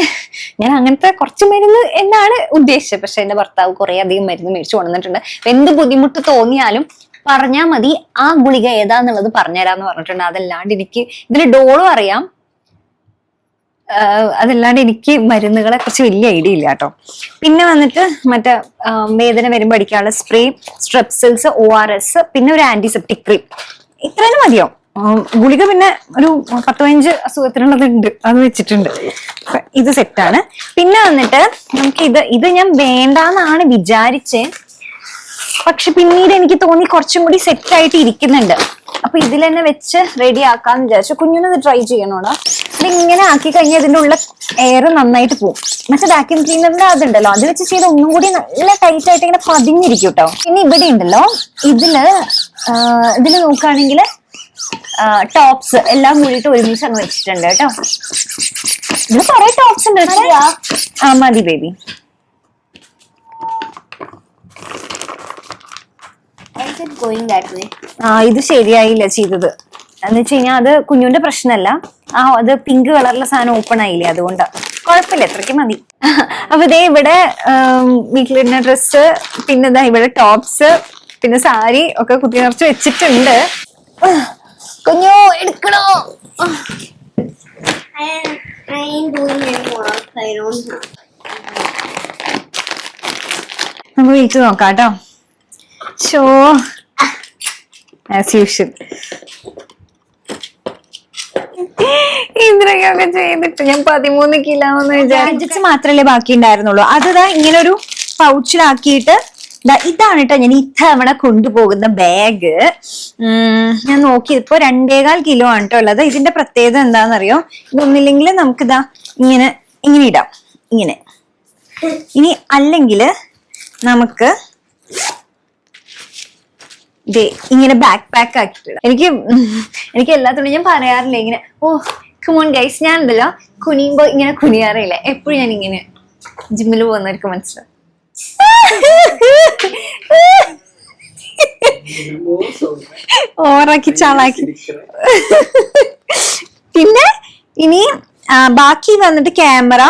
ഞാൻ അങ്ങനത്തെ കുറച്ച് മരുന്ന് എന്നാണ് ഉദ്ദേശിച്ചത്. പക്ഷെ എന്റെ ഭർത്താവ് കുറെ അധികം മരുന്ന് മേടിച്ചു കൊണ്ടുവന്നിട്ടുണ്ട്. എന്ത് ബുദ്ധിമുട്ട് തോന്നിയാലും പറഞ്ഞാൽ മതി, ആ ഗുളിക ഏതാന്നുള്ളത് പറഞ്ഞുതരാന്ന് പറഞ്ഞിട്ടുണ്ട്. അതല്ലാണ്ട് എനിക്ക് ഇതിൽ ഡോളും അറിയാം, അതല്ലാണ്ട് എനിക്ക് മരുന്നുകളെ കുറിച്ച് വലിയ ഐഡിയ ഇല്ല കേട്ടോ. പിന്നെ വന്നിട്ട് മറ്റേ വേദന വരുമ്പോൾ അടിക്കാനുള്ള സ്പ്രേ, സ്ട്രെപ്സിൽസ്, ORS, പിന്നെ ഒരു ആന്റിസെപ്റ്റിക് ക്രീം. ഇത്രയും മതിയോ? ഗുളിക പിന്നെ ഒരു 10-15 അസുഖത്തിനുള്ളതുണ്ട്, അത് വെച്ചിട്ടുണ്ട്. ഇത് സെറ്റാണ്. പിന്നെ വന്നിട്ട് നമുക്ക് ഇത് ഞാൻ വേണ്ടാന്നാണ് വിചാരിച്ചേ. പക്ഷെ പിന്നീട് എനിക്ക് തോന്നി കുറച്ചും കൂടി സെറ്റായിട്ട് ഇരിക്കുന്നുണ്ട്. അപ്പൊ ഇതിൽ തന്നെ വെച്ച് റെഡി ആക്കാന്ന് വിചാരിച്ചു. കുഞ്ഞിനത് ട്രൈ ചെയ്യണോടാ. ഇതിങ്ങനെ ആക്കി കഴിഞ്ഞാൽ ഇതിന്റെ ഉള്ള എയർ നന്നായിട്ട് പോകും. മറ്റേ വാക്യൂം ക്ലീനറിന്റെ അതുണ്ടല്ലോ, അത് വെച്ച് ചെയ്ത് ഒന്നും കൂടി നല്ല ടൈറ്റ് ആയിട്ട് ഇങ്ങനെ പതിഞ്ഞിരിക്കും കേട്ടോ. പിന്നെ ഇവിടെ ഉണ്ടല്ലോ, ഇതില് നോക്കുകയാണെങ്കിൽ ടോപ്സ് എല്ലാം കൂടിയിട്ട് ഒരുമിച്ച് അങ്ങ് വെച്ചിട്ടുണ്ട് കേട്ടോ. ഇതിൽ കുറെ ടോപ്സ് ഉണ്ട്. ആ മതി ബേബി. ഇത് ശരിയായില്ല ചെയ്തത്. എന്ന് വെച്ച് കഴിഞ്ഞാൽ അത് കുഞ്ഞുന്റെ പ്രശ്നമല്ല, അത് പിങ്ക് കളറിലെ സാധനം ഓപ്പൺ ആയില്ലേ, അതുകൊണ്ടാ. കുഴപ്പമില്ല, എത്രയ്ക്ക് മതി. അപ്പൊ ഇതേ ഇവിടെ വീട്ടിലിരുന്ന ഡ്രസ്സ്, പിന്നെ ഇതാ ഇവിടെ ടോപ്സ്, പിന്നെ സാരി ഒക്കെ കുത്തി നിറച്ച് വെച്ചിട്ടുണ്ട്. കുഞ്ഞു എടുക്കണോ? നമുക്ക് വീട്ടിൽ നോക്കാം കേട്ടോ. ഷോ ആസ് യൂഷ്വൽ ഇത്രയൊക്കെ ചെയ്തിട്ട് ഞാൻ 13 കിലോ എന്ന് വിചാരിച്ച് മാത്രല്ലേ ബാക്കി ഉണ്ടായിരുന്നുള്ളൂ. അതാ ഇങ്ങനെ ഒരു പൗച്ചിലാക്കിയിട്ട് ഇതാണ് കേട്ടോ ഞാൻ ഇത്തവണ കൊണ്ടുപോകുന്ന ബാഗ്. ഞാൻ നോക്കിയപ്പോ 2.25 കിലോ ആണ് കേട്ടോ ഉള്ളത്. ഇതിന്റെ പ്രത്യേകത എന്താണെന്നറിയോ? ഇതൊന്നില്ലെങ്കിൽ നമുക്കിതാ ഇങ്ങനെ ഇടാം, ഇങ്ങനെ. ഇനി അല്ലെങ്കിൽ നമുക്ക് ഇങ്ങനെ ബാക്ക് പാക്ക് ആക്കിയിട്ടിടാം. എനിക്ക് എല്ലാത്തോടും ഞാൻ പറയാറില്ല ഇങ്ങനെ, ഓ കമോൺ ഗൈസ്, ഞാൻ ഉണ്ടല്ലോ കുനിയുമ്പോ ഇങ്ങനെ കുനിയാറില്ല. എപ്പോഴും ഞാൻ ഇങ്ങനെ ജിമ്മിൽ പോകുന്നവർക്ക് മനസ്സിലാവും. ഓറാക്കി ചാളാക്കി. പിന്നെ ഇനി ബാക്കി വന്നിട്ട് ക്യാമറ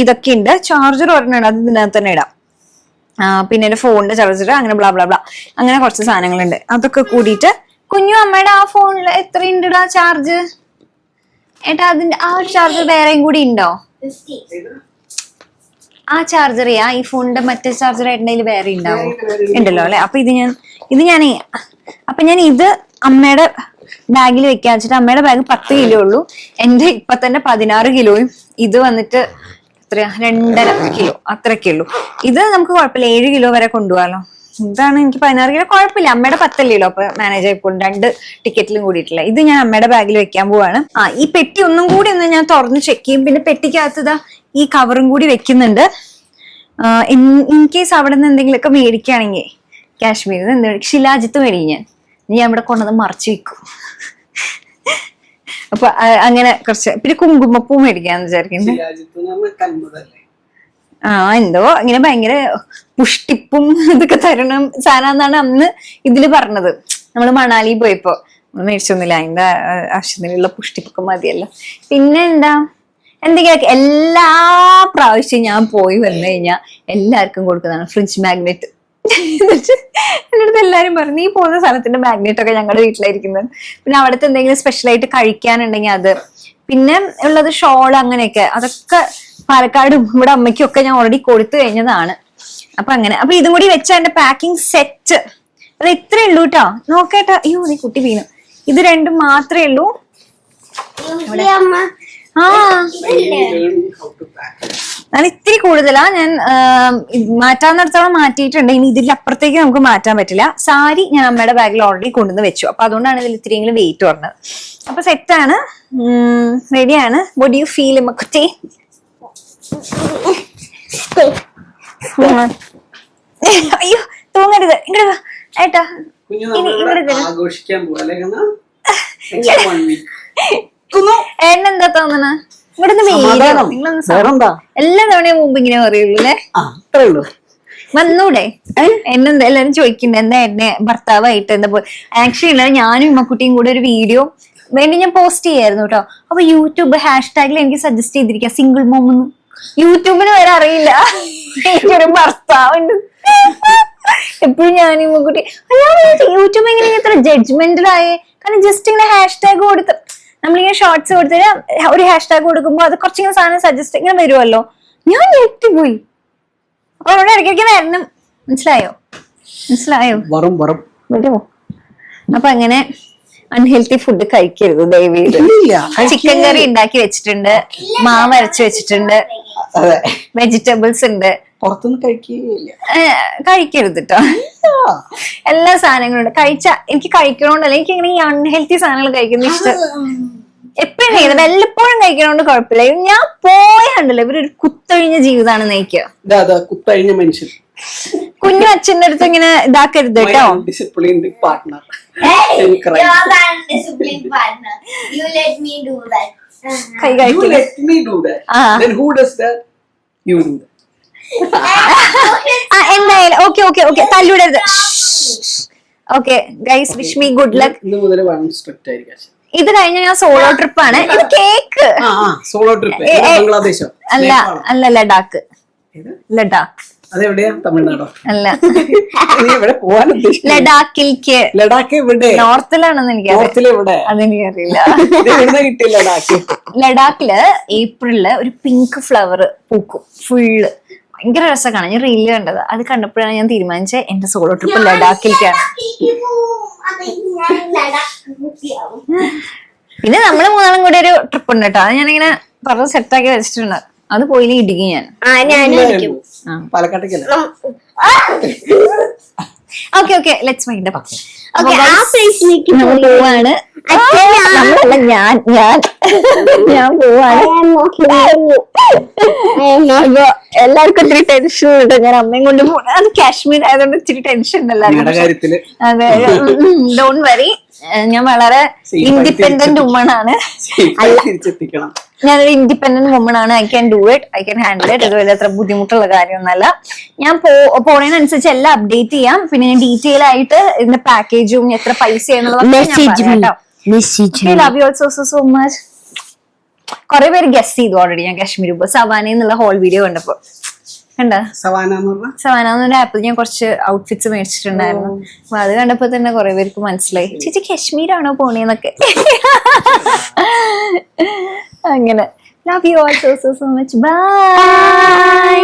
ഇതൊക്കെ ഉണ്ട്. ചാർജർ ഒരെണ്ണം, അത് ഇതിനകത്ത് തന്നെ ഇടാം. പിന്നെ എന്റെ ഫോണിന്റെ ചാർജർ, അങ്ങനെ ബ്ലാ ബ്ലാ ബ്ലാ, അങ്ങനെ കുറച്ച് സാധനങ്ങളുണ്ട്. അതൊക്കെ കൂടിയിട്ട് കുഞ്ഞു അമ്മയുടെ ആ ഫോണിൽ എത്ര ഉണ്ടടാ ചാർജ്? ഏട്ടാ അതിന്റെ ആ ഒരു ചാർജർ വേറെയും കൂടി ഉണ്ടോ? ആ ചാർജർ ഈ ഫോണിന്റെ മറ്റേ ചാർജർ ആയിട്ടുണ്ടെങ്കിൽ വേറെ ഉണ്ടാവും, ഉണ്ടല്ലോ അല്ലെ? അപ്പൊ ഞാൻ ഇത് അമ്മയുടെ ബാഗിൽ വെക്കാൻ വെച്ചിട്ട്, അമ്മയുടെ ബാഗ് 10 കിലോ ഉള്ളൂ, എന്റെ ഇപ്പൊ തന്നെ 16 കിലോയും. ഇത് വന്നിട്ട് എത്രയാ, 2.5 കിലോ അത്രയൊക്കെ ഉള്ളൂ. ഇത് നമുക്ക് കുഴപ്പമില്ല, 7 കിലോ വരെ കൊണ്ടുപോകാലോ. ഇതാണ് എനിക്ക് 16 കിലോ, കുഴപ്പമില്ല. അമ്മയുടെ 10 കിലോ അപ്പൊ മാനേജ് ആയിപ്പോഴും 2 ടിക്കറ്റിലും കൂടിയിട്ടില്ല. ഇത് ഞാൻ അമ്മയുടെ ബാഗിൽ വെക്കാൻ പോവാണ്. ഈ പെട്ടി ഒന്നും കൂടി ഒന്ന് ഞാൻ തുറന്ന് ചെക്ക് ചെയ്യും. പിന്നെ പെട്ടിക്കകത്ത് ഈ കവറും കൂടി വെക്കുന്നുണ്ട്. ഇൻ കേസ് അവിടെ നിന്ന് എന്തെങ്കിലുമൊക്കെ മേടിക്കുകയാണെങ്കിൽ, കാശ്മീരിൽ നിന്ന് ശിലാജിത്ത് മേടിക്കും ഞാൻ ഇവിടെ കൊണ്ടുവന്ന് മറച്ചു വെക്കും. അപ്പൊ അങ്ങനെ കുറച്ച്, പിന്നെ കുങ്കുമപ്പൂ മേടിക്കാന്ന് വിചാരിക്കുന്നത്. എന്തോ ഇങ്ങനെ ഭയങ്കര പുഷ്ടിപ്പും ഇതൊക്കെ തരണം സാധനം എന്നാണ് അന്ന് ഇതില് പറഞ്ഞത്. നമ്മള് മണാലി പോയപ്പോ നമ്മൾ മേടിച്ചൊന്നുമില്ല, അതിന്റെ ആവശ്യത്തിനുള്ള പുഷ്ടിപ്പൊക്കെ മതിയല്ലോ. പിന്നെ എന്തെങ്കിലും എല്ലാ പ്രാവശ്യം ഞാൻ പോയി വന്നു കഴിഞ്ഞാൽ എല്ലാവർക്കും കൊടുക്കുന്നതാണ് ഫ്രിഡ്ജ് മാഗ്നറ്റ്. എന്റെ അടുത്ത് എല്ലാരും പറഞ്ഞു, നീ പോകുന്ന സ്ഥലത്തിന്റെ മാഗ്നറ്റ് ഒക്കെ ഞങ്ങളുടെ വീട്ടിലായിരിക്കുന്നത്. പിന്നെ അവിടുത്തെ എന്തെങ്കിലും സ്പെഷ്യലായിട്ട് കഴിക്കാനുണ്ടെങ്കിൽ അത്, പിന്നെ ഉള്ളത് ഷോൾ, അങ്ങനെയൊക്കെ. അതൊക്കെ പാലക്കാടും ഇവിടെ അമ്മയ്ക്കും ഒക്കെ ഞാൻ ഓൾറെഡി കൊടുത്തു കഴിഞ്ഞതാണ്. അപ്പൊ അങ്ങനെ, അപ്പൊ ഇതും കൂടി വെച്ച എന്റെ പാക്കിംഗ് സെറ്റ്. അത് ഇത്രേ ഉള്ളൂ കേട്ടോ. നോക്കേട്ടാ, അയ്യോ നീ കുട്ടി വീണു. ഇത് രണ്ടും മാത്രമേ ഉള്ളൂ. ഞാൻ ഇത്തിരി കൂടുതലാ, ഞാൻ മാറ്റാന്നിടത്തോളം മാറ്റിയിട്ടുണ്ട്. ഇനി ഇതിലപ്പുറത്തേക്ക് നമുക്ക് മാറ്റാൻ പറ്റില്ല. സാരി ഞാൻ അമ്മയുടെ ബാഗിൽ ഓൾറെഡി കൊണ്ടുവന്ന് വെച്ചു. അപ്പൊ അതുകൊണ്ടാണ് ഇതിൽ ഇത്തിരിയെങ്കിലും വെയിറ്റ് പറഞ്ഞത്. അപ്പൊ സെറ്റാണ്, റെഡിയാണ്. വോട്ട് ഡു യു ഫീൽ മക്കുട്ടി? അയ്യോ തൂങ്ങരുത്, ഇങ്ങോട്ട് ഏട്ടാ. എന്നെന്താ തോന്നണ? എല്ലാ തവണയും മുമ്പ് ഇങ്ങനെ പറയുള്ളൂ അല്ലേ? വന്നൂടെ? എന്നെന്താ എല്ലാരും ചോദിക്കണ്ടേ എന്താ എന്നെ ഭർത്താവായിട്ട് എന്താ പോയി. ആക്ച്വലി ഞാനും ഉമ്മക്കുട്ടിയും കൂടെ ഒരു വീഡിയോ വേണ്ടി ഞാൻ പോസ്റ്റ് ചെയ്യായിരുന്നു കേട്ടോ. അപ്പൊ യൂട്യൂബ് #ൽ എനിക്ക് സജസ്റ്റ് ചെയ്തിരിക്കുക സിംഗിൾ മോം എന്ന്. യൂട്യൂബിന് വരെ അറിയില്ല എനിക്കൊരു ഭർത്താവുണ്ട്. എപ്പോഴും ഞാൻ ഉമ്മക്കുട്ടി യൂട്യൂബ് എങ്ങനെ ഇത്ര ജഡ്ജ്മെന്റലായേ? കാരണം ജസ്റ്റ് ഇങ്ങനെ #, കൊടുത്ത് നമ്മളിങ്ങനെ ഷോർട്സ് കൊടുത്തിട്ട് ഒരു #, കൊടുക്കുമ്പോ അത് കുറച്ചിങ്ങനെ സാധനം സജസ്റ്റ് ഇങ്ങനെ വരുമല്ലോ. ഞാൻ ഞെട്ടിപ്പോയി. അപ്പൊ അവിടെ ഇടയ്ക്കിടയ്ക്ക് വരണം. മനസ്സിലായോ? വരുമോ? അപ്പൊ അങ്ങനെ അൺഹെൽത്തി ഫുഡ് കഴിക്കരുത് ദയവേത്. ചിക്കൻ കറി ഉണ്ടാക്കി വെച്ചിട്ടുണ്ട്, മാവ് അരച്ച് വെച്ചിട്ടുണ്ട്, വെജിറ്റബിൾസ് ഉണ്ട്, പുറത്തുനിന്ന് കഴിക്കുകയില്ല. കഴിക്കരുത് കേട്ടോ. എല്ലാ സാധനങ്ങളും ഉണ്ട്. എനിക്ക് കഴിക്കണോണ്ടല്ല, എനിക്ക് ഇങ്ങനെ ഈ അൺഹെൽത്തി സാധനങ്ങൾ കഴിക്കുന്ന ഇഷ്ടം. എപ്പോഴും കഴിക്കുന്നത് വല്ലപ്പോഴും കഴിക്കണോണ്ട് കുഴപ്പമില്ല. ഞാൻ പോയാണ്ടല്ലോ ഇവരൊരു കുത്തഴിഞ്ഞ ജീവിതമാണ് നയിക്കുക. കുത്തഴിഞ്ഞ മനുഷ്യൻ. കുഞ്ഞു അച്ഛൻ്റെ അടുത്ത് ഇങ്ങനെ ഇതാക്കരുത് കേട്ടോ. Disciplined partner. കൈ കഴിക്കില്ല. എന്തായാലും ഓക്കെ ഓക്കെ ഓക്കെ, തല്ലൂടരുത്. Okay guys, wish me good luck. ഇത് കഴിഞ്ഞ ഞാൻ സോളോ ട്രിപ്പാണ്. ഇത് കേക്ക് അല്ല അല്ല, ലഡാക്ക്. ലഡാക്ക് അതെവിടെയാ? തമിഴ്നാടോ? അല്ല, ലഡാക്കിലേക്ക്. ലഡാക്ക് എവിടെ? നോർത്തിലാണെന്ന് എനിക്കറിയില്ല. അതെനിക്കറിയില്ല. ലഡാക്കില് ഏപ്രിലില് ഒരു പിങ്ക് ഫ്ലവർ പൂക്കും ഫുള്ള്. ഭയങ്കര രസമാണ്. ഞാൻ റീല് കണ്ടത്. അത് കണ്ടപ്പോഴാണ് ഞാൻ തീരുമാനിച്ചത് എന്റെ സോളോ ട്രിപ്പ് ലഡാക്കിലേക്കാണ്. പിന്നെ നമ്മള് മൂന്നാളും കൂടി ഒരു ട്രിപ്പ് ഉണ്ട് കേട്ടോ. അത് ഞാനിങ്ങനെ പറഞ്ഞ് സെറ്റാക്കി വെച്ചിട്ടുണ്ട്. അത് പോയില്ലെങ്കിൽ ഇടിക്കും ഞാൻ. പാലക്കാട്ടേക്കല്ല. Okay okay, let's wind up. പോവാണ്. ഞാൻ പോവാണ്. എല്ലാവർക്കും ഇത്തിരി ടെൻഷൻ ഉണ്ട്. ഞാൻ അമ്മയും കൊണ്ട് പോണ. അത് കാശ്മീർ ആയതുകൊണ്ട് ഇത്തിരി ടെൻഷൻ ഉണ്ടല്ലോ. അതെ, ഡോണ്ട് വറി. ഞാൻ വളരെ ഇൻഡിപെൻഡന്റ് വുമൺ ആണ്. ഞാനൊരു ഇൻഡിപെൻഡന്റ് വുമൺ ആണ്. I can do it, I can handle it. ഇത് വലിയ അത്ര ബുദ്ധിമുട്ടുള്ള കാര്യമൊന്നുമല്ല. ഞാൻ പോണതിനനുസരിച്ച് എല്ലാം അപ്ഡേറ്റ് ചെയ്യാം. പിന്നെ ഞാൻ ഡീറ്റെയിൽ ആയിട്ട് ഇതിന്റെ പാക്കേജും എത്ര പൈസ love you also so much. കുറെ പേര് ഗസ് ചെയ്തു ഓൾറെഡി. ഞാൻ കാശ്മീർ സവാന എന്നുള്ള ഹോൾ വീഡിയോ കണ്ടപ്പോ കണ്ട. സവാന എന്നൊരു ആപ്പിൽ ഞാൻ കുറച്ച് ഔട്ട്ഫിറ്റ്സ് മേടിച്ചിട്ടുണ്ടായിരുന്നു. അപ്പൊ അത് കണ്ടപ്പോ തന്നെ കുറെ പേർക്ക് മനസ്സിലായി ചേച്ചി കാശ്മീരാണോ പോണേന്നൊക്കെ. അങ്ങനെ love you also so much. By.